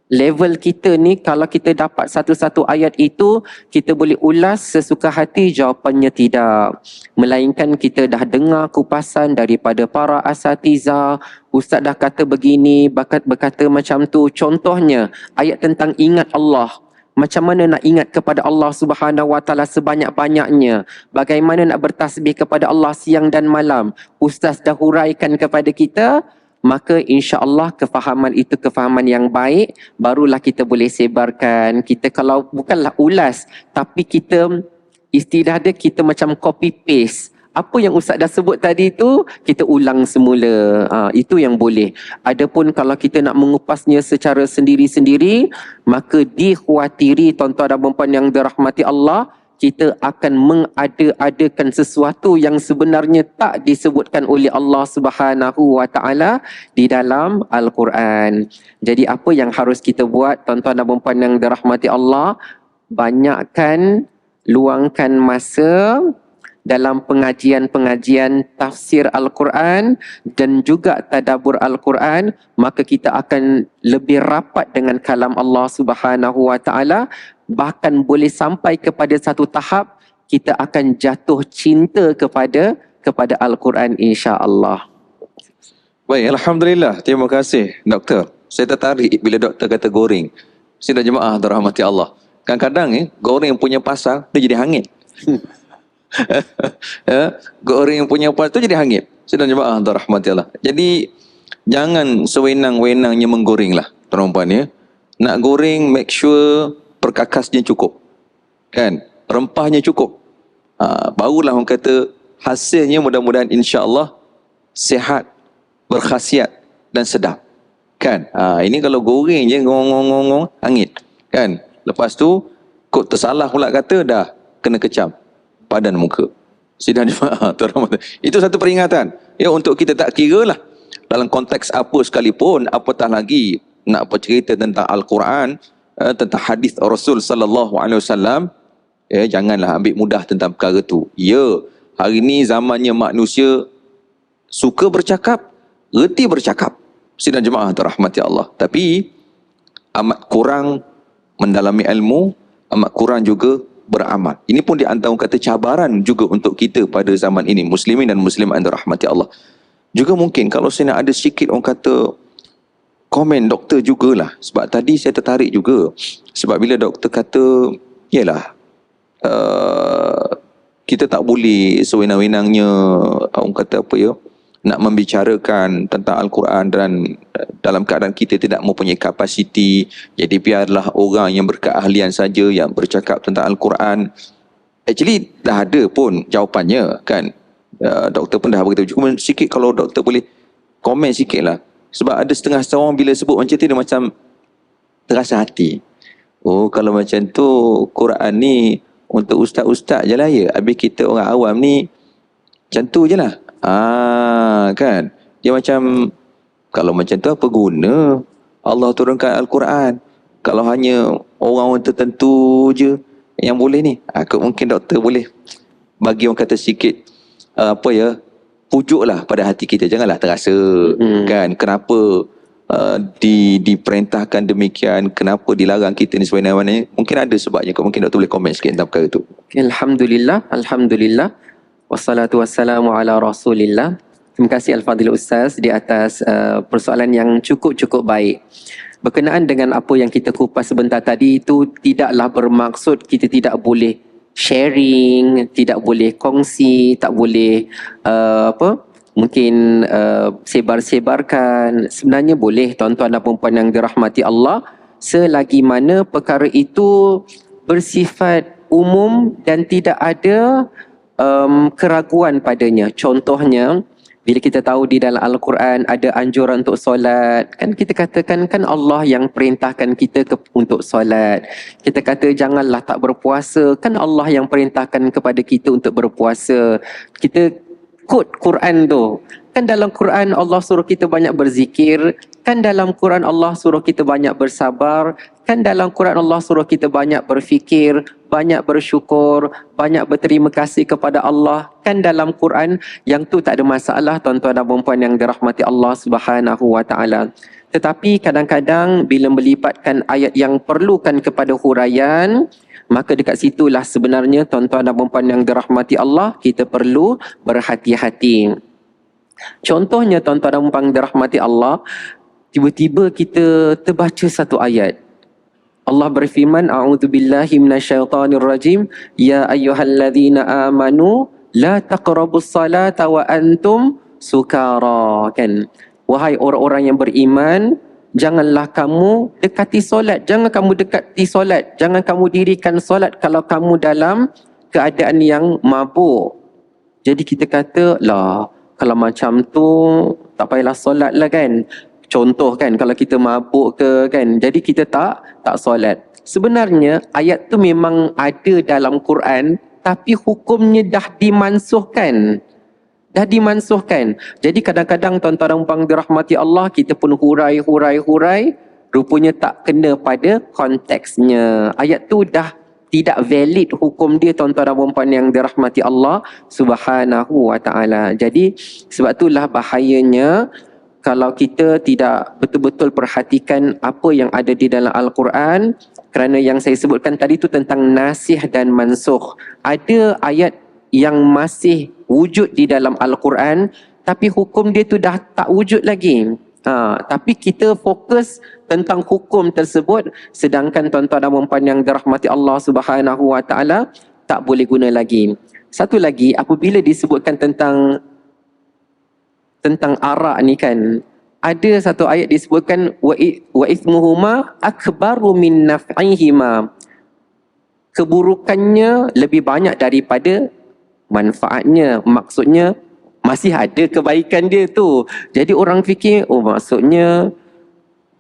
level kita ni, kalau kita dapat satu-satu ayat itu, kita boleh ulas sesuka hati? Jawapannya tidak. Melainkan kita dah dengar kupasan daripada para asatiza, ustaz dah kata begini, berkata macam tu. Contohnya, ayat tentang ingat Allah. Macam mana nak ingat kepada Allah Subhanahu Wa Taala sebanyak-banyaknya? Bagaimana nak bertasbih kepada Allah siang dan malam? Ustaz dah huraikan kepada kita, maka insya-Allah kefahaman itu kefahaman yang baik, barulah kita boleh sebarkan. Kita kalau bukanlah ulas, tapi kita istilah dia, kita macam copy paste. Apa yang ustaz dah sebut tadi tu, kita ulang semula. Itu yang boleh. Adapun kalau kita nak mengupasnya secara sendiri-sendiri, maka dikhawatiri tuan-tuan dan puan yang dirahmati Allah, kita akan mengada-adakan sesuatu yang sebenarnya tak disebutkan oleh Allah Subhanahu Wa Taala di dalam Al-Quran. Jadi apa yang harus kita buat tuan-tuan dan puan yang dirahmati Allah? Banyakkan, luangkan masa dalam pengajian-pengajian tafsir Al-Quran dan juga tadabbur Al-Quran, maka kita akan lebih rapat dengan kalam Allah Subhanahu Wa Taala. Bahkan boleh sampai kepada satu tahap kita akan jatuh cinta kepada Al-Quran, insya-Allah. Baik, alhamdulillah. Terima kasih doktor. Saya tertarik bila doktor kata goreng. Sidang jemaah dirahmati Allah. Kadang-kadang goreng punya pasal dia jadi hangit. Goreng punya pasal tu jadi hangit. Sidang jemaah dirahmati Allah. Jadi jangan sewenang-wenangnya menggoreng lah tuan-tuan ya. Nak goreng, make sure perkakasnya cukup, kan? Rempahnya cukup. Barulah orang kata hasilnya mudah-mudahan insya-Allah sihat, berkhasiat dan sedap, kan? Ini kalau goreng je ngong-ngong hangit, kan? Lepas tu kok tersalah pula kata dah kena kecam padan muka. Sidang jemaah terhormat. Itu satu peringatan ya, untuk kita tak kira lah dalam konteks apa sekalipun, apatah lagi nak bercerita tentang Al-Quran, tentang hadis Rasul sallallahu alaihi wasallam, janganlah ambil mudah tentang perkara tu. Ya, hari ni zamannya manusia suka bercakap, reti bercakap. Sidang jemaah terrahmati Allah. Tapi amat kurang mendalami ilmu, amat kurang juga beramal. Ini pun di antara kata cabaran juga untuk kita pada zaman ini, muslimin dan muslimat yang dirahmati Allah. Juga mungkin kalau saya nak ada sikit orang kata komen doktor jugalah. Sebab tadi saya tertarik juga. Sebab bila doktor kata, yalah, kita tak boleh sewenang-wenangnya, orang kata apa ya, nak membicarakan tentang Al-Quran dan dalam keadaan kita tidak mempunyai kapasiti. Jadi biarlah orang yang berkeahlian saja yang bercakap tentang Al-Quran. Actually dah ada pun jawapannya kan. Doktor pun dah beritahu. Cuma sikit kalau doktor boleh komen sikit lah. Sebab ada setengah orang bila sebut macam tu dia macam terasa hati. Oh, kalau macam tu Quran ni untuk ustaz-ustaz je lah ya. Habis kita orang awam ni macam tu je lah. Kan. Dia macam, kalau macam tu apa guna Allah turunkan Al-Quran kalau hanya orang-orang tertentu je yang boleh ni. Mungkin doktor boleh bagi orang kata sikit pujuk lah pada hati kita. Janganlah terasa kan kenapa diperintahkan demikian, kenapa dilarang kita ni sebenarnya. Mungkin ada sebabnya. Mungkin doktor boleh komen sikit tentang perkara tu. Alhamdulillah. Wassalatu wassalamu ala rasulillah. Terima kasih Al-Fadhil Ustaz di atas persoalan yang cukup baik. Berkenaan dengan apa yang kita kupas sebentar tadi, itu tidaklah bermaksud kita tidak boleh sharing, tidak boleh kongsi, tak boleh mungkin sebar-sebarkan. Sebenarnya boleh tuan-tuan dan puan-puan yang dirahmati Allah, selagi mana perkara itu bersifat umum dan tidak ada keraguan padanya. Contohnya, bila kita tahu di dalam Al-Quran ada anjuran untuk solat, kan kita katakan kan Allah yang perintahkan kita untuk solat. Kita kata janganlah tak berpuasa, kan Allah yang perintahkan kepada kita untuk berpuasa. Kita quote Quran tu. Kan dalam Quran Allah suruh kita banyak berzikir, kan dalam Quran Allah suruh kita banyak bersabar, kan dalam Quran Allah suruh kita banyak berfikir, banyak bersyukur, banyak berterima kasih kepada Allah. Kan dalam Quran, yang tu tak ada masalah tuan-tuan dan puan-puan yang dirahmati Allah Subhanahu wa taala. Tetapi kadang-kadang bila melibatkan ayat yang perlukan kepada huraian, maka dekat situlah sebenarnya tuan-tuan dan puan-puan yang dirahmati Allah, kita perlu berhati-hati. Contohnya tuan-tuan dan puan-puan dirahmati Allah, tiba-tiba kita terbaca satu ayat. Allah berfirman, a'udzubillahi minasyaitonirrajim, ya ayyuhalladzina amanu la taqrabus salata wa antum sukara. Kan, wahai orang-orang yang beriman, janganlah kamu dekati solat, jangan kamu dekati solat, jangan kamu dirikan solat kalau kamu dalam keadaan yang mabuk. Jadi kita kata, lah kalau macam tu tak payahlah solat lah kan. Contoh kan, kalau kita mabuk ke kan, jadi kita tak solat. Sebenarnya ayat tu memang ada dalam Quran, tapi hukumnya dah dimansuhkan. Jadi kadang-kadang tuan-tuan dan puan dirahmati Allah, kita pun hurai, rupanya tak kena pada konteksnya. Ayat tu dah tidak valid hukum dia tuan-tuan dan puan yang dirahmati Allah Subhanahu wa taala. Jadi sebab itulah bahayanya kalau kita tidak betul-betul perhatikan apa yang ada di dalam Al-Quran, kerana yang saya sebutkan tadi tu tentang nasih dan mansukh. Ada ayat yang masih wujud di dalam Al-Quran, tapi hukum dia tu dah tak wujud lagi. Tapi kita fokus tentang hukum tersebut, sedangkan tuan-tuan dan puan yang dirahmati Allah Subhanahu wa taala tak boleh guna lagi. Satu lagi, apabila disebutkan tentang arak ni kan, ada satu ayat disebutkan wa ithmuhuma akbaru min naf'ihima. Keburukannya lebih banyak daripada manfaatnya. Maksudnya masih ada kebaikan dia tu. Jadi orang fikir, oh maksudnya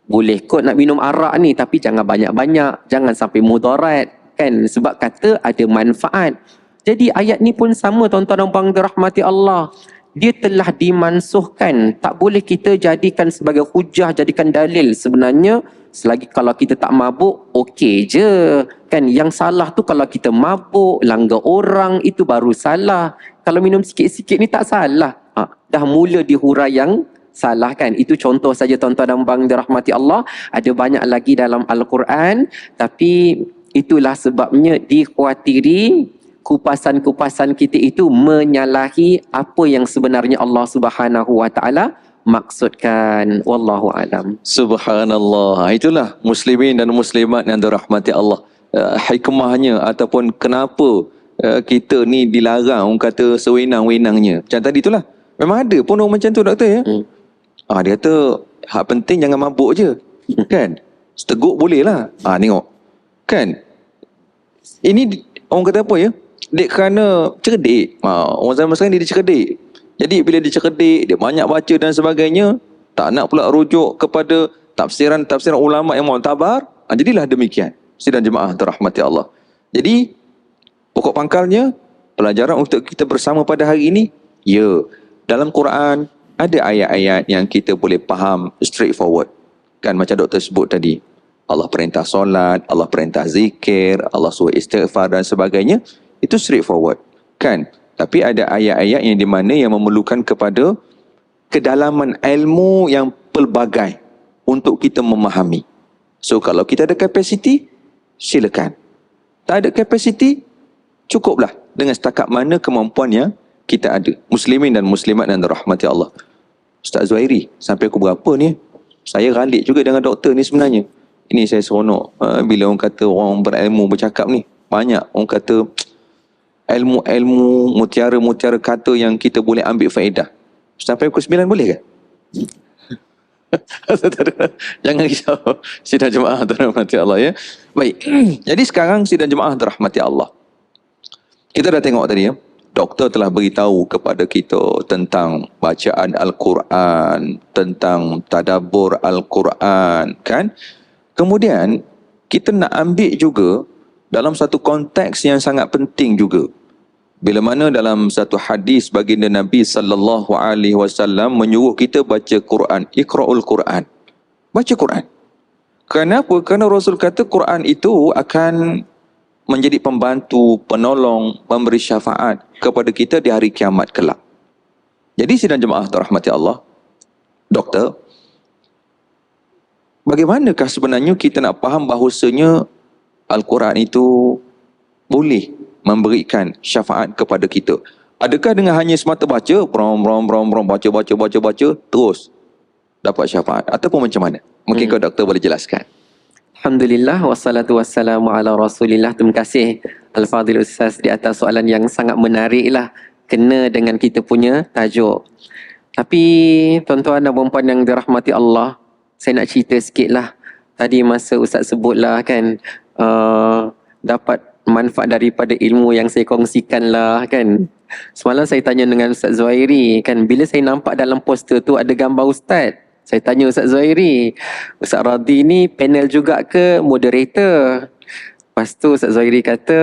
boleh kot nak minum arak ni, tapi jangan banyak-banyak, jangan sampai mudarat kan, sebab kata ada manfaat. Jadi ayat ni pun sama tuan-tuan dan puan dirahmati Allah. dia telah dimansuhkan. Tak boleh kita jadikan sebagai hujah, jadikan dalil. Sebenarnya selagi kalau kita tak mabuk, okey je. Kan yang salah tu kalau kita mabuk, langgar orang, itu baru salah. Kalau minum sikit-sikit ni tak salah. Dah mula dihurai yang salah kan. Itu contoh saja tuan-tuan dan puan dirahmati Allah. Ada banyak lagi dalam Al-Quran. Tapi itulah sebabnya dikhawatiri kupasan-kupasan kita itu menyalahi apa yang sebenarnya Allah Subhanahu Wa Taala maksudkan. Wallahu alam. Subhanallah. Itulah muslimin dan muslimat yang dirahmati Allah. Hikmahnya ataupun kenapa kita ni dilarang, orang kata sewenang-wenangnya. Macam tadi itulah. Memang ada pun orang macam tu, doktor ya. Dia kata hak penting jangan mabuk je. Kan? Seteguk boleh lah. Tengok. Kan? Ini orang kata apa ya? Dia kerana cerdik. Orang zaman sekarang dia cerdik. Jadi bila dia cerdik, dia banyak baca dan sebagainya, tak nak pula rujuk kepada tafsiran-tafsiran ulama yang mu'tabar. Jadilah demikian. Sidang jemaah terahmati Allah. Jadi pokok pangkalnya, pelajaran untuk kita bersama pada hari ini, dalam Quran ada ayat-ayat yang kita boleh faham straightforward. Kan macam doktor sebut tadi. Allah perintah solat, Allah perintah zikir, Allah suruh istighfar dan sebagainya. Itu straightforward. Kan? Tapi ada ayat-ayat yang di mana yang memerlukan kepada kedalaman ilmu yang pelbagai untuk kita memahami. So kalau kita ada kapasiti, silakan. Tak ada kapasiti, cukuplah dengan setakat mana kemampuan yang kita ada. Muslimin dan muslimat dan rahmati Allah. Ustaz Zuhairi, sampai pukul berapa ni? Saya ralik juga dengan doktor ni sebenarnya. Ini saya seronok bila orang kata orang berilmu bercakap ni. Banyak orang kata ilmu-ilmu, mutiara-mutiara kata yang kita boleh ambil faedah. Sampai pukul 9 boleh ke? Jangan risau. Sidang jemaah terahmati Allah ya. Baik. Jadi sekarang sidang jemaah terahmati Allah. Kita dah tengok tadi ya. Doktor telah beritahu kepada kita tentang bacaan Al-Quran, tentang tadabbur Al-Quran, kan? Kemudian kita nak ambil juga dalam satu konteks yang sangat penting juga. Bila mana dalam satu hadis baginda Nabi sallallahu alaihi wasallam menyuruh kita baca Quran, Iqra'ul Quran. Baca Quran. Kenapa? Kerana Rasul kata Quran itu akan menjadi pembantu, penolong, memberi syafaat kepada kita di hari kiamat kelak. Jadi sidang jemaah rahmati Allah, doktor, bagaimanakah sebenarnya kita nak faham bahawasanya Al-Quran itu boleh memberikan syafaat kepada kita? Adakah dengan hanya semata baca, baca, terus dapat syafaat? Ataupun macam mana? Mungkin kau doktor boleh jelaskan. Alhamdulillah, wassalatu wassalamu ala rasulillah. Terima kasih Al-Fadhil Ustaz di atas soalan yang sangat menarik lah. Kena dengan kita punya tajuk. Tapi tuan-tuan dan puan-puan yang dirahmati Allah, saya nak cerita sikit lah. Tadi masa Ustaz sebut lah kan, dapat manfaat daripada ilmu yang saya kongsikan lah kan. Semalam saya tanya dengan Ustaz Zuhairi kan, bila saya nampak dalam poster tu ada gambar Ustaz, saya tanya Ustaz Zuhairi, Ustaz Radhi ni panel juga ke moderator? Lepas tu Ustaz Zuhairi kata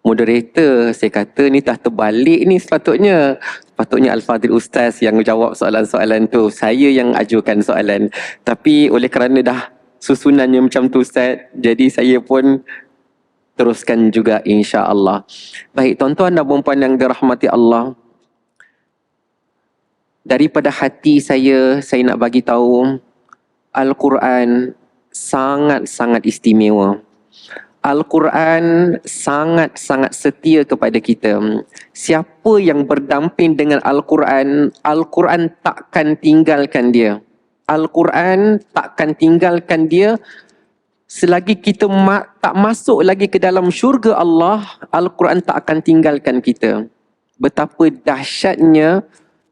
moderator. Saya kata ni dah terbalik ni sepatutnya. Sepatutnya Al-Fadhil Ustaz yang jawab soalan-soalan tu. Saya yang ajukan soalan. Tapi oleh kerana dah susunannya macam tu Ustaz, jadi saya pun teruskan juga insya-Allah. Baik tuan-tuan dan puan-puan yang dirahmati Allah, daripada hati saya nak bagi tahu Al-Quran sangat-sangat istimewa. Al-Quran sangat-sangat setia kepada kita. Siapa yang berdamping dengan Al-Quran, Al-Quran takkan tinggalkan dia. Al-Quran takkan tinggalkan dia. Selagi kita tak masuk lagi ke dalam syurga Allah, Al-Quran tak akan tinggalkan kita. Betapa dahsyatnya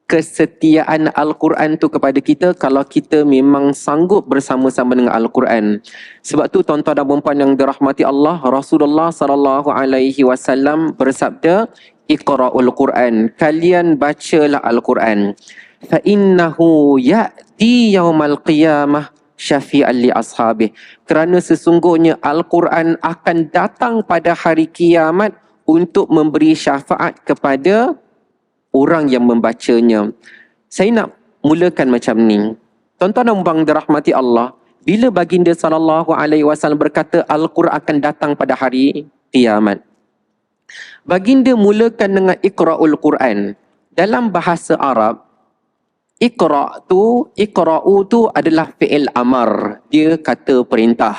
kesetiaan Al-Quran tu kepada kita kalau kita memang sanggup bersama-sama dengan Al-Quran. Sebab tu tuan-tuan dan puan-puan yang dirahmati Allah, Rasulullah sallallahu alaihi wasallam bersabda, Iqra'ul Quran, kalian bacalah Al-Quran. Fa innahu ya'ti yaumal qiyamah syafi'an li ashabih. Kerana sesungguhnya Al-Quran akan datang pada hari kiamat untuk memberi syafaat kepada orang yang membacanya. Saya nak mulakan macam ni. Tuan-tuan dan puan dirahmati Allah, bila baginda SAW berkata Al-Quran akan datang pada hari kiamat, baginda mulakan dengan Iqra'ul Quran. Dalam bahasa Arab, Iqra'u tu adalah fi'il amar. Dia kata perintah.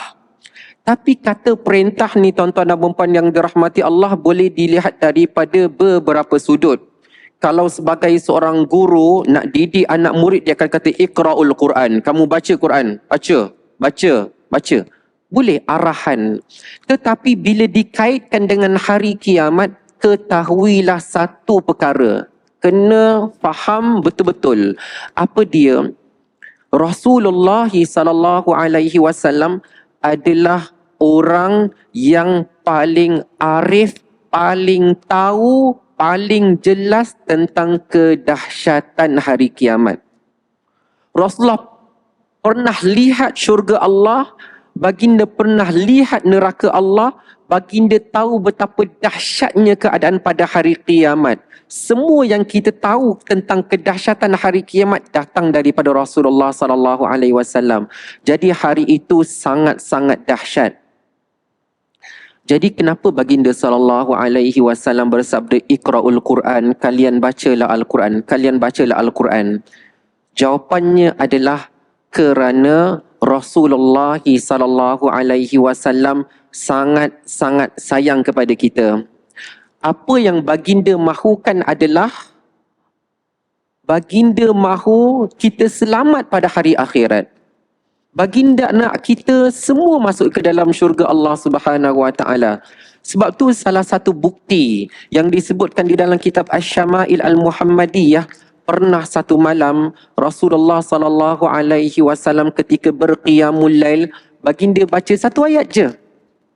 Tapi kata perintah ni tuan-tuan dan puan yang dirahmati Allah boleh dilihat daripada beberapa sudut. Kalau sebagai seorang guru nak didik anak murid, dia akan kata Iqra'ul Quran. Kamu baca Quran. Baca. Boleh arahan. Tetapi bila dikaitkan dengan hari kiamat, ketahuilah satu perkara. Kena faham betul-betul. Apa dia? Rasulullah SAW adalah orang yang paling arif, paling tahu, paling jelas tentang kedahsyatan hari kiamat. Rasulullah pernah lihat syurga Allah, baginda pernah lihat neraka Allah, baginda tahu betapa dahsyatnya keadaan pada hari kiamat. Semua yang kita tahu tentang kedahsyatan hari kiamat datang daripada Rasulullah SAW. Jadi hari itu sangat-sangat dahsyat. Jadi kenapa baginda SAW bersabda Iqra'ul Quran, kalian bacalah Al-Quran, kalian bacalah Al-Quran? Jawapannya adalah kerana Rasulullah SAW sangat-sangat sayang kepada kita. Apa yang baginda mahukan adalah baginda mahu kita selamat pada hari akhirat. Baginda nak kita semua masuk ke dalam syurga Allah Subhanahu Wa Taala. Sebab tu salah satu bukti yang disebutkan di dalam kitab Asy-Syama'il Al-Muhammadiyah, pernah satu malam Rasulullah SAW ketika berqiyamul lail, baginda baca satu ayat je.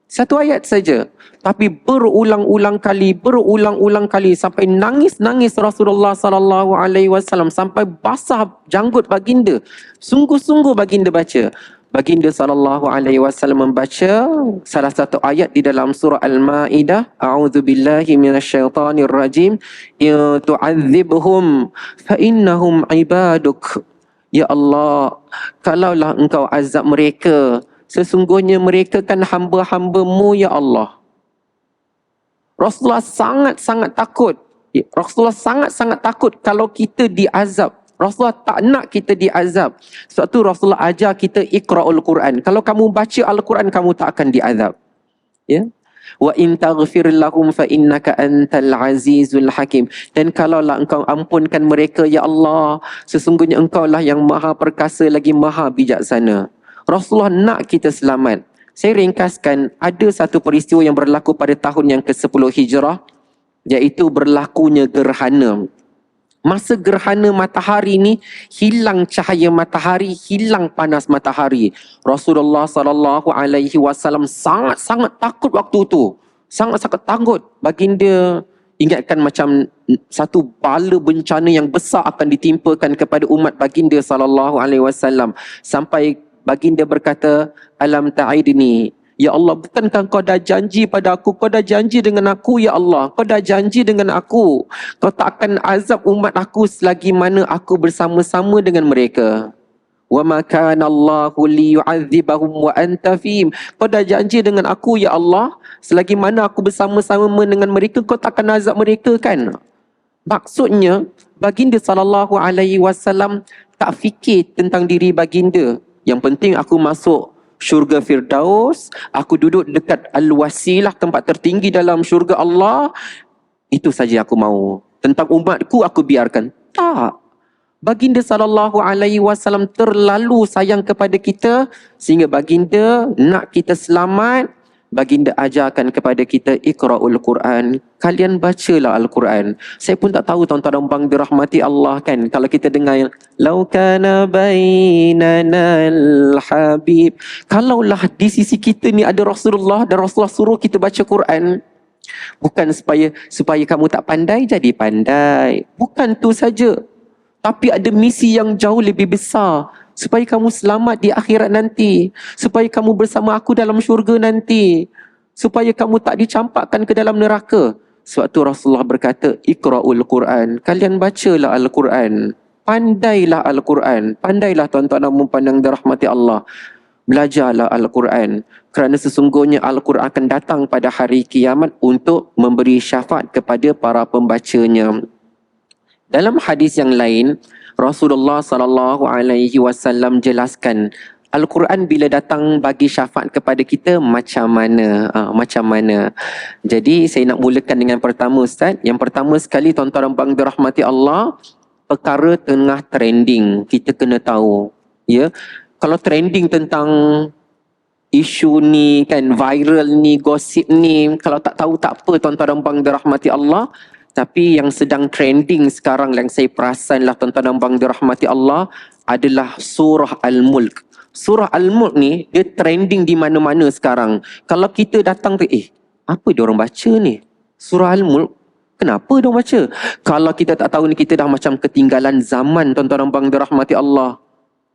Satu ayat saja. Tapi berulang-ulang kali sampai nangis Rasulullah SAW sampai basah janggut baginda. Sungguh-sungguh baginda baca. Baginda SAW membaca salah satu ayat di dalam surah Al-Ma'idah. A'udzubillahi minasyaitanirrajim. Ya tu'adzibhum fa innahum ibaduk. Ya Allah, kalaulah engkau azab mereka, sesungguhnya mereka kan hamba-hamba-Mu ya Allah. Rasulullah sangat-sangat takut. Rasulullah sangat-sangat takut kalau kita diazab. Rasulullah tak nak kita diazab. Sebab tu Rasulullah ajar kita Iqra'ul Quran. Kalau kamu baca Al-Quran, kamu tak akan diazab. Ya? Wa in taghfir lahum fa innaka antal azizul hakim. Dan kalaulah engkau ampunkan mereka ya Allah, sesungguhnya engkaulah yang maha perkasa lagi maha bijaksana. Rasulullah nak kita selamat. Saya ringkaskan, ada satu peristiwa yang berlaku pada tahun yang ke-10 Hijrah, iaitu berlakunya gerhana. Masa gerhana matahari ni, hilang cahaya matahari, hilang panas matahari. Rasulullah SAW sangat-sangat takut waktu tu. Sangat-sangat takut. Baginda ingatkan macam satu bala bencana yang besar akan ditimpakan kepada umat baginda SAW. Sampai baginda berkata, alam ta'idni, ya Allah, bukankah kau dah janji pada aku, kau dah janji dengan aku ya Allah, kau dah janji dengan aku, kau tak akan azab umat aku selagi mana aku bersama-sama dengan mereka. Wa ma kana Allahu liyu'adzibahum wa anta fihim. Kau dah janji dengan aku ya Allah, selagi mana aku bersama-sama dengan mereka, kau tak akan azab mereka kan? Maksudnya baginda SAW tak fikir tentang diri baginda. Yang penting aku masuk syurga Firdaus, aku duduk dekat Al-Wasilah, tempat tertinggi dalam syurga Allah. Itu saja aku mahu. Tentang umatku aku biarkan. Tak. Baginda SAW terlalu sayang kepada kita sehingga baginda nak kita selamat. Baginda ajarkan kepada kita Iqra'ul Quran. Kalian bacalah Al-Quran. Saya pun tak tahu tuan-tuan dan puan dirahmati Allah kan. Kalau kita dengar Lau kana bainana al-habib. Kalaulah di sisi kita ni ada Rasulullah dan Rasulullah suruh kita baca Quran. Bukan supaya kamu tak pandai jadi pandai. Bukan tu saja. Tapi ada misi yang jauh lebih besar. Supaya kamu selamat di akhirat nanti. Supaya kamu bersama aku dalam syurga nanti. Supaya kamu tak dicampakkan ke dalam neraka. Sebab tu Rasulullah berkata, Iqra'ul Quran. Kalian bacalah Al-Quran. Pandailah Al-Quran. Pandailah tuan-tuan dan puan-puan yang dirahmati Allah. Belajarlah Al-Quran. Kerana sesungguhnya Al-Quran akan datang pada hari kiamat untuk memberi syafaat kepada para pembacanya. Dalam hadis yang lain, Rasulullah SAW jelaskan Al-Quran bila datang bagi syafaat kepada kita macam mana. Macam mana. Jadi saya nak mulakan dengan pertama Ustaz. Yang pertama sekali tuan-tuan dan puan dirahmati Allah, perkara tengah trending. Kita kena tahu. Ya. Kalau trending tentang isu ni kan, viral ni, gosip ni, kalau tak tahu tak apa tuan-tuan dan puan dirahmati Allah. Tapi yang sedang trending sekarang yang saya perasan lah tuan-tuan dan puan dirahmati Allah adalah surah Al-Mulk. Surah Al-Mulk ni dia trending di mana-mana sekarang. Kalau kita datang tu, apa dia orang baca ni? Surah Al-Mulk. Kenapa dia orang baca? Kalau kita tak tahu ni, kita dah macam ketinggalan zaman tuan-tuan dan puan dirahmati Allah.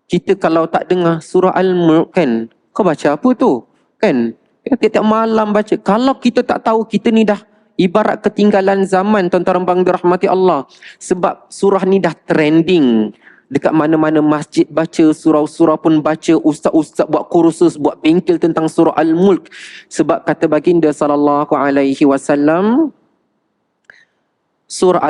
Kita kalau tak dengar surah Al-Mulk kan, kau baca apa tu? Kan? Tiap-tiap malam baca. Kalau kita tak tahu, kita ni dah ibarat ketinggalan zaman tuan-tuan dan puan dirahmati Allah. Sebab surah ni dah trending. Dekat mana-mana masjid baca, surau-surau pun baca, ustaz-ustaz buat kursus, buat bengkel tentang surah Al-Mulk. Sebab kata baginda SAW, surah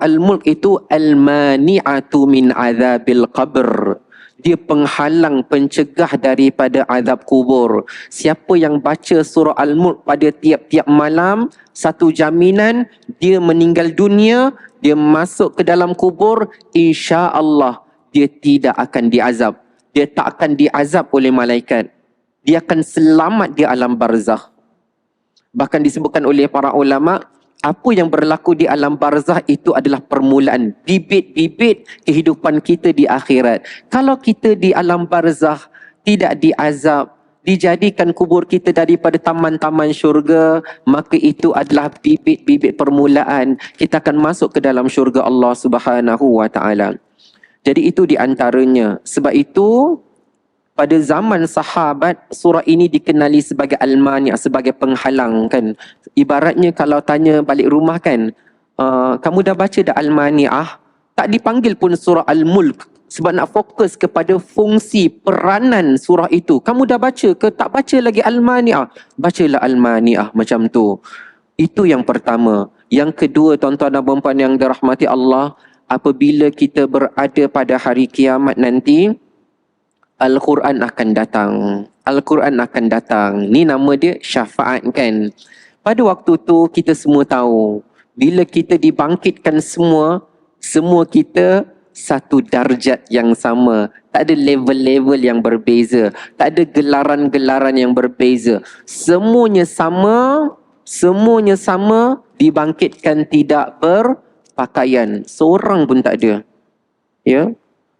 Al-Mulk itu al-mani'atu min azabil qabr. Dia penghalang, pencegah daripada azab kubur. Siapa yang baca surah Al-Mulk pada tiap-tiap malam, satu jaminan dia meninggal dunia, dia masuk ke dalam kubur, insya-Allah dia tidak akan diazab. Dia tak akan diazab oleh malaikat. Dia akan selamat di alam barzakh. Bahkan disebutkan oleh para ulama, apa yang berlaku di alam barzakh itu adalah permulaan bibit-bibit kehidupan kita di akhirat. Kalau kita di alam barzakh tidak diazab, dijadikan kubur kita daripada taman-taman syurga, maka itu adalah bibit-bibit permulaan kita akan masuk ke dalam syurga Allah Subhanahu wa taala. Jadi itu di antaranya. Sebab itu pada zaman sahabat, surah ini dikenali sebagai al-mani', sebagai penghalang kan. Ibaratnya kalau tanya balik rumah kan, kamu dah baca dah al-mani'ah? Tak dipanggil pun surah Al-Mulk. Sebab nak fokus kepada fungsi peranan surah itu. Kamu dah baca ke? Tak baca lagi al-mani'ah? Bacalah al-mani'ah macam tu. Itu yang pertama. Yang kedua tuan-tuan dan puan-puan yang dirahmati Allah, apabila kita berada pada hari kiamat nanti, Al-Quran akan datang. Al-Quran akan datang. Ni nama dia syafaat kan. Pada waktu tu kita semua tahu, bila kita dibangkitkan semua kita satu darjat yang sama. Tak ada level-level yang berbeza. Tak ada gelaran-gelaran yang berbeza. Semuanya sama, dibangkitkan tidak berpakaian. Seorang pun tak ada. Ya.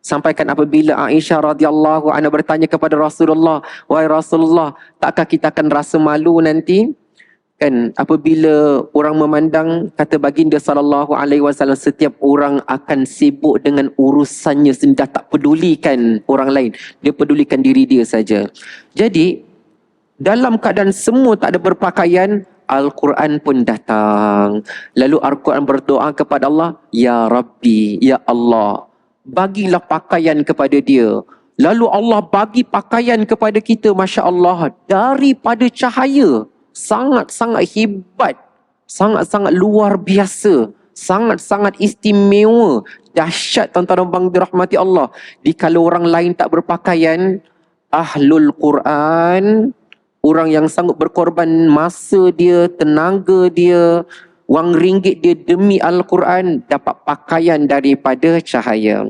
Sampaikan apabila Aisyah radhiyallahu anha bertanya kepada Rasulullah, "Wahai Rasulullah, takkah kita akan rasa malu nanti?" Kan apabila orang memandang, kata baginda SAW, setiap orang akan sibuk dengan urusannya sendiri, dah tak pedulikan orang lain, dia pedulikan diri dia saja. Jadi dalam keadaan semua tak ada berpakaian, Al-Quran pun datang. Lalu Al-Quran berdoa kepada Allah, "Ya Rabbi, Ya Allah, bagilah pakaian kepada dia." Lalu Allah bagi pakaian kepada kita, Masya Allah, daripada cahaya. Sangat-sangat hebat, sangat-sangat luar biasa, sangat-sangat istimewa, dahsyat tuan-tuan dan puan dirahmati Allah. Dikala orang lain tak berpakaian, Ahlul Quran, orang yang sanggup berkorban masa dia, tenaga dia, wang ringgit dia demi Al-Quran, dapat pakaian daripada cahaya.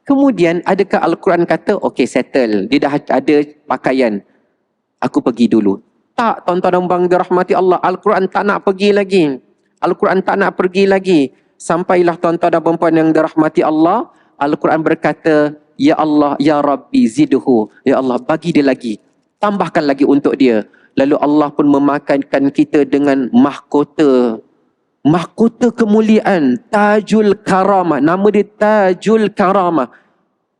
Kemudian adakah Al-Quran kata, okey settle, dia dah ada pakaian, aku pergi dulu? Tak, tuan-tuan dan puan dirahmati Allah. Al-Quran tak nak pergi lagi. Al-Quran tak nak pergi lagi. Sampailah tuan-tuan dan puan yang dirahmati Allah, Al-Quran berkata, "Ya Allah, Ya Rabbi zidhu." Ya Allah, bagi dia lagi. Tambahkan lagi untuk dia. Lalu Allah pun memakankan kita dengan mahkota. Mahkota kemuliaan. Tajul Karamah. Nama dia Tajul Karamah.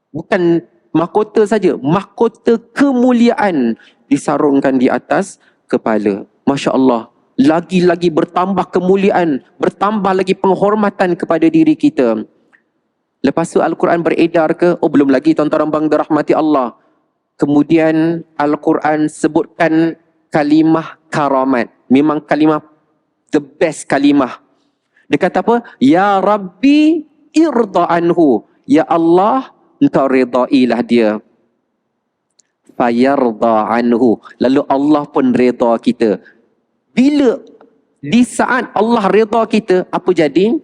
Bukan mahkota saja. Mahkota kemuliaan disarungkan di atas kepala. Masya Allah. lagi-lagi bertambah kemuliaan, bertambah lagi penghormatan kepada diri kita. Lepas tu Al-Quran beredar ke? Oh, belum lagi tuan-tuan bang dirahmati Allah. Kemudian Al-Quran sebutkan kalimah karamat. Memang kalimah the best kalimah. Dia kata apa? Ya Rabbi irda anhu. Ya Allah, engkau redailah dia. Fayarda anhu. Lalu Allah pun reda kita. Bila di saat Allah reda kita, apa jadi?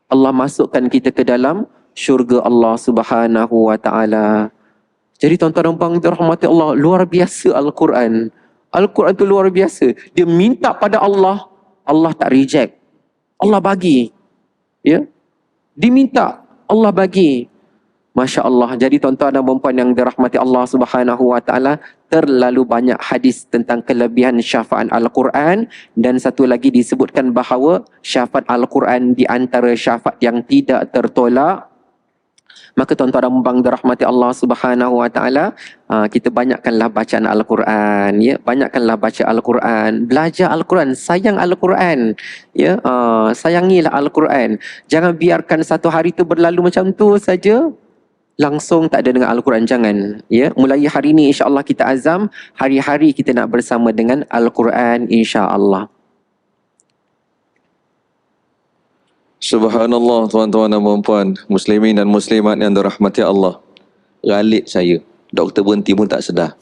Allah masukkan kita ke dalam syurga Allah Subhanahu wa taala. Jadi tuan-tuan dan puan dirahmati Allah, luar biasa Al-Quran. Al-Quran tu luar biasa. Dia minta pada Allah, Allah tak reject. Allah bagi. Ya. Diminta, Allah bagi. Masya Allah. Jadi tuan-tuan dan puan yang dirahmati Allah Subhanahu wa taala, terlalu banyak hadis tentang kelebihan syafaat Al-Quran, dan satu lagi disebutkan bahawa syafaat Al-Quran di antara syafaat yang tidak tertolak. Maka tuan-tuan dan puan dirahmati Allah Subhanahu wa taala, kita banyakkanlah bacaan Al-Quran, ya, banyakkanlah baca Al-Quran, belajar Al-Quran, sayang Al-Quran, ya, sayangilah Al-Quran. Jangan biarkan satu hari tu berlalu macam tu saja, langsung tak ada dengan Al-Quran. Jangan, ya. Mulai hari ini insya-Allah kita azam hari-hari kita nak bersama dengan Al-Quran insya-Allah. Subhanallah, tuan-tuan dan puan-puan, muslimin dan muslimat yang dirahmati Allah. Ghalib saya, doktor berhenti pun tak sedar.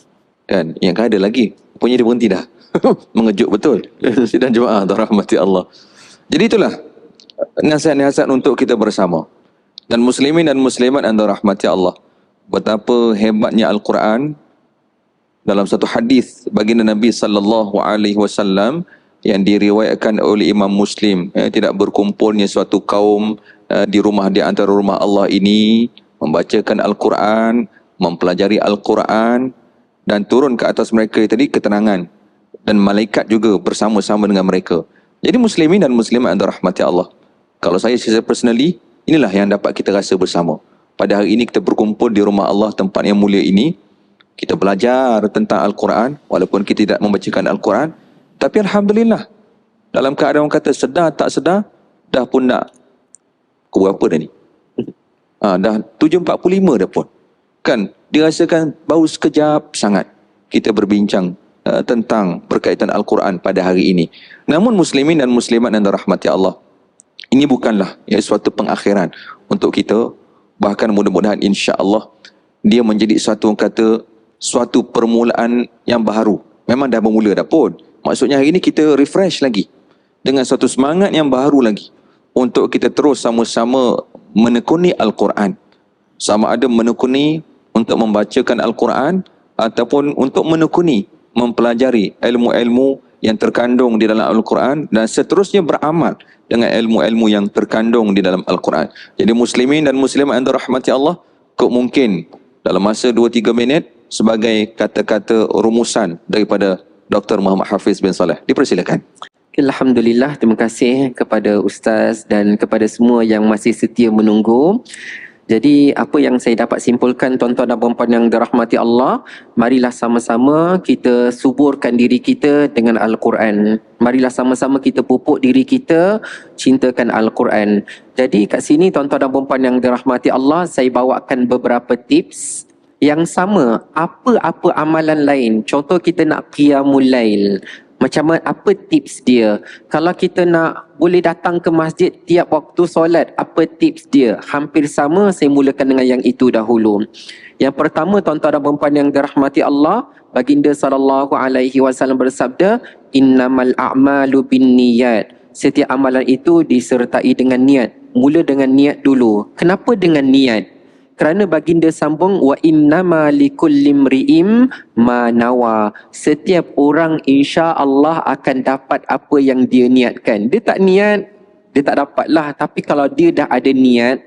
Kan? Yang kan ada lagi, punya dia berhenti dah. Mengejut betul. Sidang jemaah dirahmati Allah. Jadi itulah nasihat-nasihat untuk kita bersama. Dan muslimin dan muslimat yang dirahmati Allah. Betapa hebatnya Al-Quran. Dalam satu hadis baginda Nabi sallallahu alaihi wasallam yang diriwayatkan oleh Imam Muslim, tidak berkumpulnya suatu kaum di antara rumah Allah ini membacakan Al-Quran, mempelajari Al-Quran, dan turun ke atas mereka tadi ketenangan, dan malaikat juga bersama-sama dengan mereka. Jadi muslimin dan muslimat yang dirahmati Allah, kalau saya secara personally, inilah yang dapat kita rasa bersama. Pada hari ini kita berkumpul di rumah Allah, tempat yang mulia ini. Kita belajar tentang Al-Quran, walaupun kita tidak membacakan Al-Quran. Tapi Alhamdulillah, dalam keadaan orang kata sedar tak sedar, dah pun nak pukul berapa dah ni? Dah 7.45 dah pun. Kan, dirasakan baru sekejap sangat kita berbincang tentang berkaitan Al-Quran pada hari ini. Namun muslimin dan muslimat yang dirahmati Allah, ini bukanlah suatu pengakhiran untuk kita. Bahkan mudah-mudahan insya-Allah dia menjadi suatu permulaan yang baru. Memang dah bermula dah pun. Maksudnya hari ini kita refresh lagi dengan satu semangat yang baru lagi untuk kita terus sama-sama menekuni Al-Quran. Sama ada menekuni untuk membacakan Al-Quran ataupun untuk menekuni mempelajari ilmu-ilmu yang terkandung di dalam Al-Quran dan seterusnya beramal dengan ilmu-ilmu yang terkandung di dalam Al-Quran. Jadi muslimin dan muslimat yang dirahmati Allah, kok mungkin dalam masa 2-3 minit sebagai kata-kata rumusan daripada Dr. Muhammad Hafiz bin Saleh. Dipersilakan. Alhamdulillah, terima kasih kepada Ustaz dan kepada semua yang masih setia menunggu. Jadi apa yang saya dapat simpulkan tuan-tuan dan puan-puan yang dirahmati Allah, marilah sama-sama kita suburkan diri kita dengan Al-Quran. Marilah sama-sama kita pupuk diri kita cintakan Al-Quran. Jadi kat sini tuan-tuan dan puan-puan yang dirahmati Allah, saya bawakan beberapa tips yang sama. Apa-apa amalan lain, contoh kita nak qiyamul lail, macam mana, apa tips dia? Kalau kita nak boleh datang ke masjid tiap waktu solat, apa tips dia? Hampir sama, saya mulakan dengan yang itu dahulu. Yang pertama, tuan-tuan dan puan-puan yang dirahmati Allah, baginda sallallahu alaihi wasallam bersabda, innamal a'malu binniyat. Setiap amalan itu disertai dengan niat. Mula dengan niat dulu. Kenapa dengan niat? Kerana baginda sambung, wa innama likulli imri'in ma nawa. Setiap orang insya-Allah akan dapat apa yang dia niatkan. Dia tak niat, dia tak dapatlah. Tapi kalau dia dah ada niat,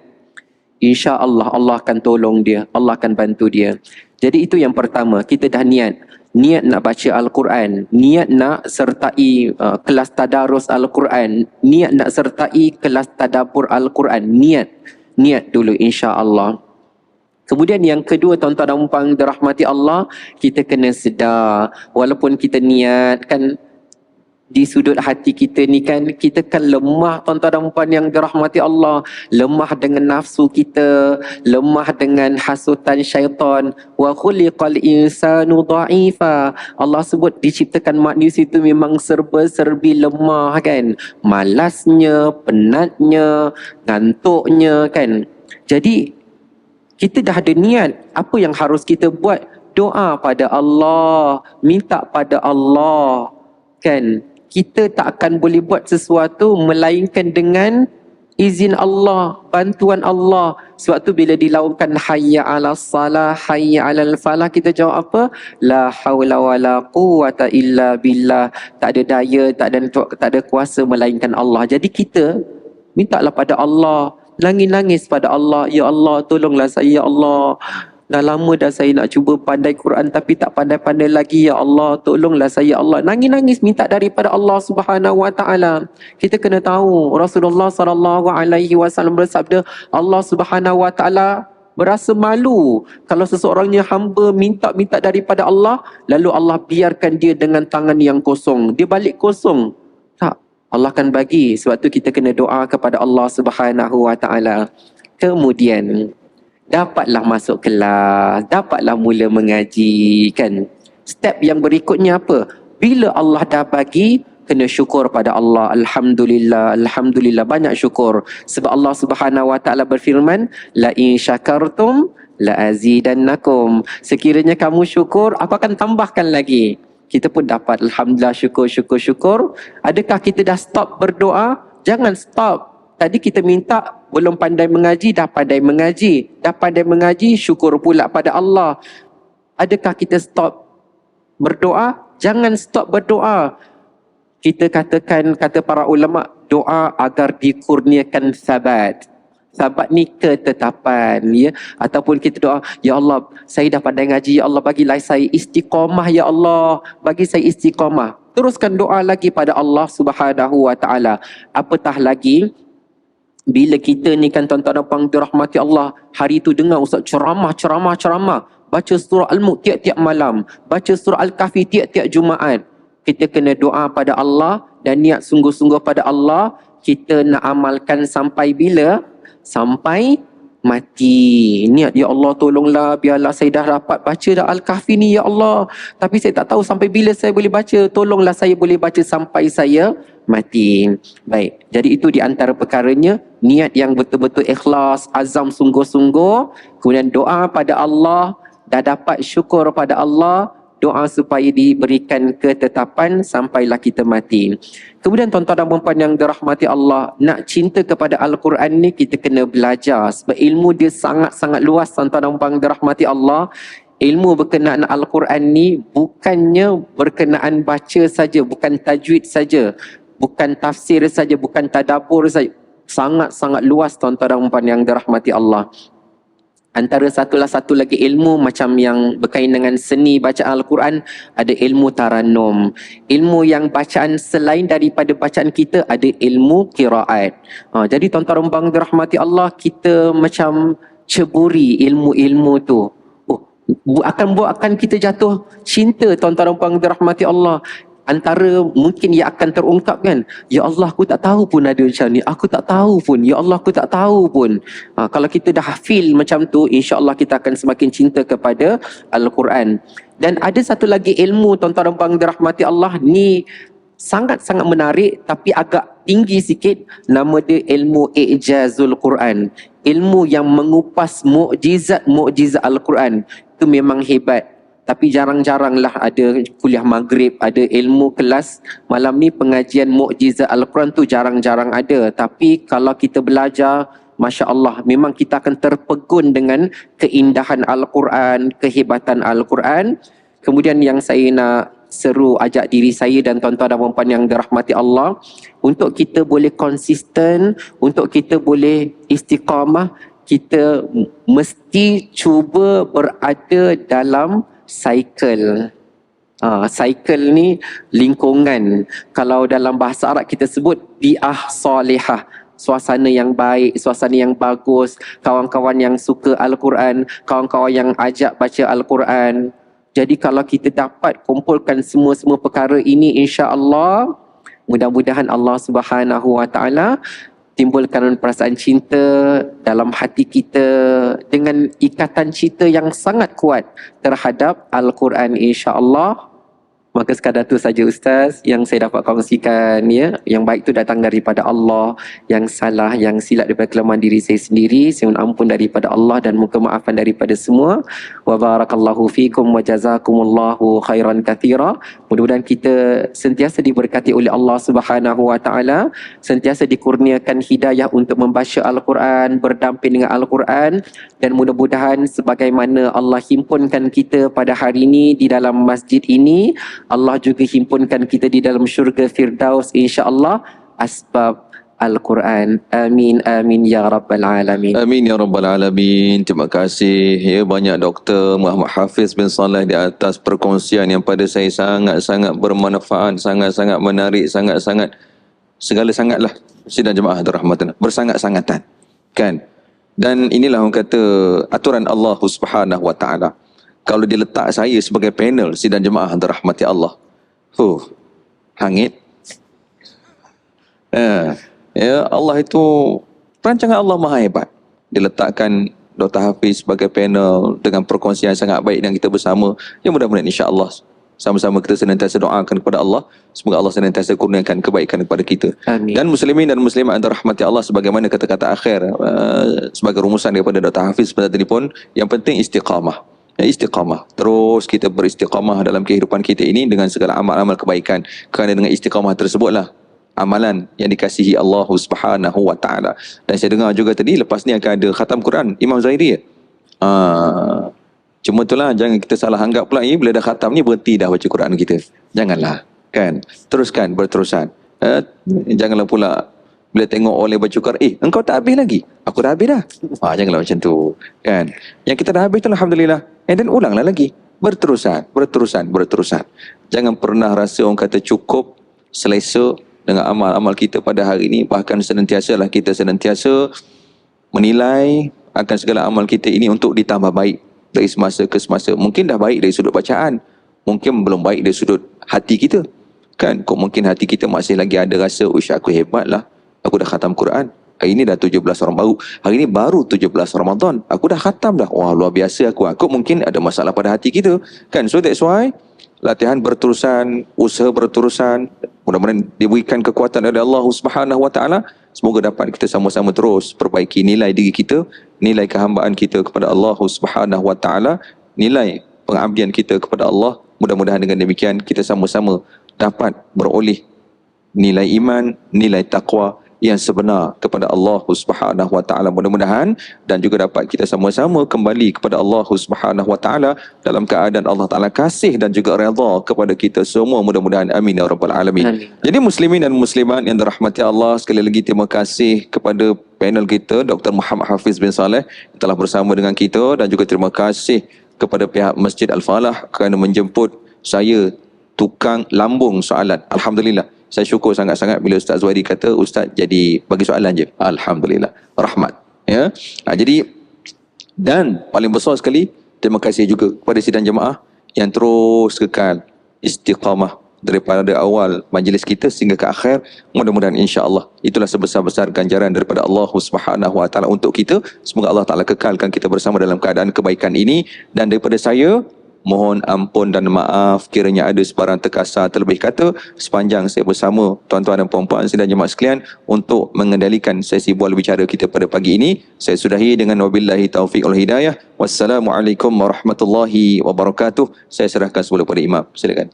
insya-Allah Allah akan tolong dia, Allah akan bantu dia. Jadi itu yang pertama, kita dah niat. Niat nak baca Al-Quran, niat nak sertai kelas tadarus Al-Quran, niat nak sertai kelas tadabbur Al-Quran, niat dulu insya-Allah. Kemudian yang kedua, tuan-tuan dan puan dirahmati Allah, kita kena sedar walaupun kita niat kan, di sudut hati kita ni kan, kita kan lemah tuan-tuan dan puan yang dirahmati Allah. Lemah dengan nafsu kita, lemah dengan hasutan syaitan. Wa khuliqal insanu dha'ifa. Allah sebut diciptakan manusia itu memang serba-serbi lemah kan. Malasnya, penatnya, ngantuknya kan. Jadi kita dah ada niat, apa yang harus kita buat? Doa pada Allah, minta pada Allah kan. Kita tak akan boleh buat sesuatu melainkan dengan izin Allah, bantuan Allah. Sebab tu bila dilaungkan hayya 'alas salah, hayya 'alal falah, kita jawab apa? La haula wala quwwata illa billah. Tak ada daya, tak ada kuasa melainkan Allah. Jadi kita mintalah pada Allah, nangis-nangis pada Allah, ya Allah tolonglah saya ya Allah. Dah lama dah saya nak cuba pandai Quran tapi tak pandai-pandai lagi ya Allah, tolonglah saya ya Allah. Nangis-nangis minta daripada Allah Subhanahu wa taala. Kita kena tahu Rasulullah sallallahu alaihi wasallam bersabda, Allah Subhanahu wa taala berasa malu kalau seseorangnya hamba minta daripada Allah lalu Allah biarkan dia dengan tangan yang kosong. Dia balik kosong. Tak, Allah akan bagi. Sebab tu kita kena doa kepada Allah Subhanahu wa taala. Kemudian dapatlah masuk kelas, dapatlah mula mengaji kan. Step yang berikutnya apa? Bila Allah dah bagi, kena syukur pada Allah. Alhamdulillah, alhamdulillah, banyak syukur. Sebab Allah Subhanahu wa taala berfirman, la in syakartum la azidannakum. Sekiranya kamu syukur, aku akan tambahkan lagi. Kita pun dapat alhamdulillah, syukur. Adakah kita dah stop berdoa? Jangan stop. Tadi kita minta belum pandai mengaji, dah pandai mengaji. Dah pandai mengaji, syukur pula pada Allah. Adakah kita stop berdoa? Jangan stop berdoa. Kita katakan, kata para ulama, doa agar dikurniakan sabat. Sabat ni ketetapan ya. Ataupun kita doa, ya Allah, saya dah pandai ngaji, ya Allah bagilah saya istiqamah ya Allah. Bagi saya istiqamah. Teruskan doa lagi pada Allah Subhanahu wa taala. Apatah lagi bila kita ni kan tuan-tuan dan puan dirahmati Allah, hari tu dengar ustaz ceramah, baca surah Al-Mulk tiap-tiap malam, baca surah Al-Kahfi tiap-tiap Jumaat. Kita kena doa pada Allah dan niat sungguh-sungguh pada Allah. Kita nak amalkan sampai bila? Sampai mati. Niat, ya Allah tolonglah, biarlah saya dah dapat baca dah Al-Kahfi ni ya Allah. Tapi saya tak tahu sampai bila saya boleh baca. Tolonglah saya boleh baca sampai saya mati. Baik, jadi itu di antara perkaranya, niat yang betul-betul ikhlas, azam sungguh-sungguh, kemudian doa pada Allah, dah dapat syukur pada Allah, doa supaya diberikan ketetapan sampailah kita mati. Kemudian tuan-tuan dan puan yang dirahmati Allah, nak cinta kepada Al-Quran ni kita kena belajar sebab ilmu dia sangat-sangat luas tuan-tuan dan puan dirahmati Allah. Ilmu berkenaan Al-Quran ni bukannya berkenaan baca saja, bukan tajwid saja, bukan tafsir saja, bukan tadabbur saja. Sangat-sangat luas tuan-tuan dan puan yang dirahmati Allah. Antara satu lagi ilmu macam yang berkaitan dengan seni bacaan Al-Quran, ada ilmu taranum. Ilmu yang bacaan selain daripada bacaan kita, ada ilmu qiraat. Jadi tuan-tuan dan puan dirahmati Allah, kita macam ceburi ilmu-ilmu tu. Akan buatkan kita jatuh cinta tuan-tuan dan puan dirahmati Allah. Antara mungkin yang akan terungkap kan, ya Allah aku tak tahu pun ada macam ni, aku tak tahu pun, ya Allah aku tak tahu pun. Kalau kita dah feel macam tu, insya-Allah kita akan semakin cinta kepada Al-Quran. Dan ada satu lagi ilmu tuan-tuan dan puan dirahmati Allah, ni sangat-sangat menarik tapi agak tinggi sikit, nama dia ilmu I'jazul Quran. Ilmu yang mengupas mukjizat Al-Quran. Itu memang hebat. Tapi jarang-jaranglah ada kuliah maghrib, ada ilmu kelas malam ni pengajian mukjizat Al-Quran tu jarang-jarang ada. Tapi kalau kita belajar, Masya Allah, memang kita akan terpegun dengan keindahan Al-Quran, kehebatan Al-Quran. Kemudian yang saya nak seru ajak diri saya dan tuan-tuan dan puan yang dirahmati Allah, untuk kita boleh konsisten, untuk kita boleh istiqamah, kita mesti cuba berada dalam cycle. Cycle ni lingkungan. Kalau dalam bahasa Arab kita sebut bi'ah solehah. Suasana yang baik, suasana yang bagus, kawan-kawan yang suka Al-Quran, kawan-kawan yang ajak baca Al-Quran. Jadi kalau kita dapat kumpulkan semua perkara ini, insya-Allah Mudah-mudahan Allah Subhanahu Wa Taala timbulkan perasaan cinta dalam hati kita dengan ikatan cinta yang sangat kuat terhadap Al-Quran, insya-Allah. Maka sekadar itu saja Ustaz yang saya dapat kongsikan, ya. Yang baik itu datang daripada Allah, yang salah, yang silap daripada kelemahan diri saya sendiri. Saya mohon ampun daripada Allah dan muka maafan daripada semua. Wa barakallahu fikum wa jazakumullahu khairan katsira. Mudah-mudahan kita sentiasa diberkati oleh Allah Subhanahu Wa Taala, sentiasa dikurniakan hidayah untuk membaca Al-Quran, berdamping dengan Al-Quran, dan mudah-mudahan sebagaimana Allah himpunkan kita pada hari ini di dalam masjid ini, Allah juga himpunkan kita di dalam syurga Firdaus, insya-Allah, asbab Al-Quran. Amin, amin ya rabbal alamin. Amin ya rabbal alamin. Terima kasih ya banyak Dr. Muhammad Hafiz bin Saleh di atas perkongsian yang pada saya sangat-sangat bermanfaat, sangat-sangat menarik, sangat-sangat segala sangatlah sidang jemaah rahmatan, bersangat-sangatan kan. Dan inilah orang kata aturan Allah Subhanahu Wa Taala. Kalau dia letak saya sebagai panel sidang jemaah rahmati Allah, hangit. Ya, Allah itu, perancangan Allah maha hebat. Dia letakkan Dr. Hafiz sebagai panel dengan perkongsian yang sangat baik dengan kita bersama. Ya, mudah-mudahan insya-Allah sama-sama kita senantiasa doakan kepada Allah, semoga Allah senantiasa kurniakan kebaikan kepada kita. Amin. Dan muslimin dan muslimat yang dirahmati Allah, sebagaimana kata-kata akhir sebagai rumusan daripada Dr. Hafiz pada tadi pun, yang penting istiqamah. Ya, istiqamah. Terus kita beristiqamah dalam kehidupan kita ini dengan segala amal-amal kebaikan. Kerana dengan istiqamah tersebutlah amalan yang dikasihi Allah Subhanahu Wa Taala. Dan saya dengar juga tadi lepas ni akan ada khatam Quran Imam Zairi. Cuma itulah, jangan kita salah anggap pula bila dah khatam ni berhenti dah baca Quran kita. Janganlah, kan? Teruskan, berterusan. Janganlah pula bila tengok oleh baca Quran, engkau tak habis lagi, aku dah habis dah. Janganlah macam tu, kan? Yang kita dah habis tu alhamdulillah. Dan ulanglah lagi, berterusan, berterusan, berterusan. Jangan pernah rasa orang kata cukup, selesa dengan amal-amal kita pada hari ini. Bahkan senantiasalah kita senantiasa menilai akan segala amal kita ini untuk ditambah baik dari semasa ke semasa. Mungkin dah baik dari sudut bacaan, mungkin belum baik dari sudut hati kita, kan? Kok mungkin hati kita masih lagi ada rasa, uish, aku hebat lah, aku dah khatam Quran. Hari ini dah 17 orang baru. Hari ini baru 17 Ramadan, aku dah khatam dah. Wah, luar biasa aku. Mungkin ada masalah pada hati kita, kan? So that's why latihan berterusan, usaha berterusan. Mudah-mudahan diberikan kekuatan dari Allah Subhanahu Wa Taala. Semoga dapat kita sama-sama terus perbaiki nilai diri kita, nilai kehambaan kita kepada Allah Subhanahu Wa Taala, nilai pengabdian kita kepada Allah. Mudah-mudahan dengan demikian kita sama-sama dapat beroleh nilai iman, nilai taqwa yang sebenar kepada Allah Subhanahu Wa Taala, mudah-mudahan, dan juga dapat kita sama-sama kembali kepada Allah Subhanahu Wa Taala dalam keadaan Allah Taala kasih dan juga redha kepada kita semua, mudah-mudahan. Amin ya rabbal alamin. Amin. Jadi muslimin dan muslimat yang dirahmati Allah, sekali lagi terima kasih kepada panel kita Dr. Muhammad Hafiz bin Saleh yang telah bersama dengan kita, dan juga terima kasih kepada pihak Masjid Al-Falah kerana menjemput saya tukang lambung soalan. Alhamdulillah, saya syukur sangat-sangat bila Ustaz Zuhairi kata Ustaz jadi bagi soalan je. Alhamdulillah, rahmat. Ya. Jadi, dan paling besar sekali, terima kasih juga kepada sidang jemaah yang terus kekal istiqamah daripada awal majlis kita sehingga ke akhir. Mudah-mudahan insya-Allah itulah sebesar-besar ganjaran daripada Allah Subhanahu Wa Taala untuk kita. Semoga Allah Taala kekalkan kita bersama dalam keadaan kebaikan ini. Dan daripada saya, mohon ampun dan maaf kiranya ada sebarang terkasar terlebih kata sepanjang saya bersama tuan-tuan dan puan-puan sidang jemaah sekalian untuk mengendalikan sesi bual bicara kita pada pagi ini. Saya sudahi dengan wabillahi taufiq wal hidayah. Wassalamualaikum warahmatullahi wabarakatuh. Saya serahkan semula pada imam. Silakan.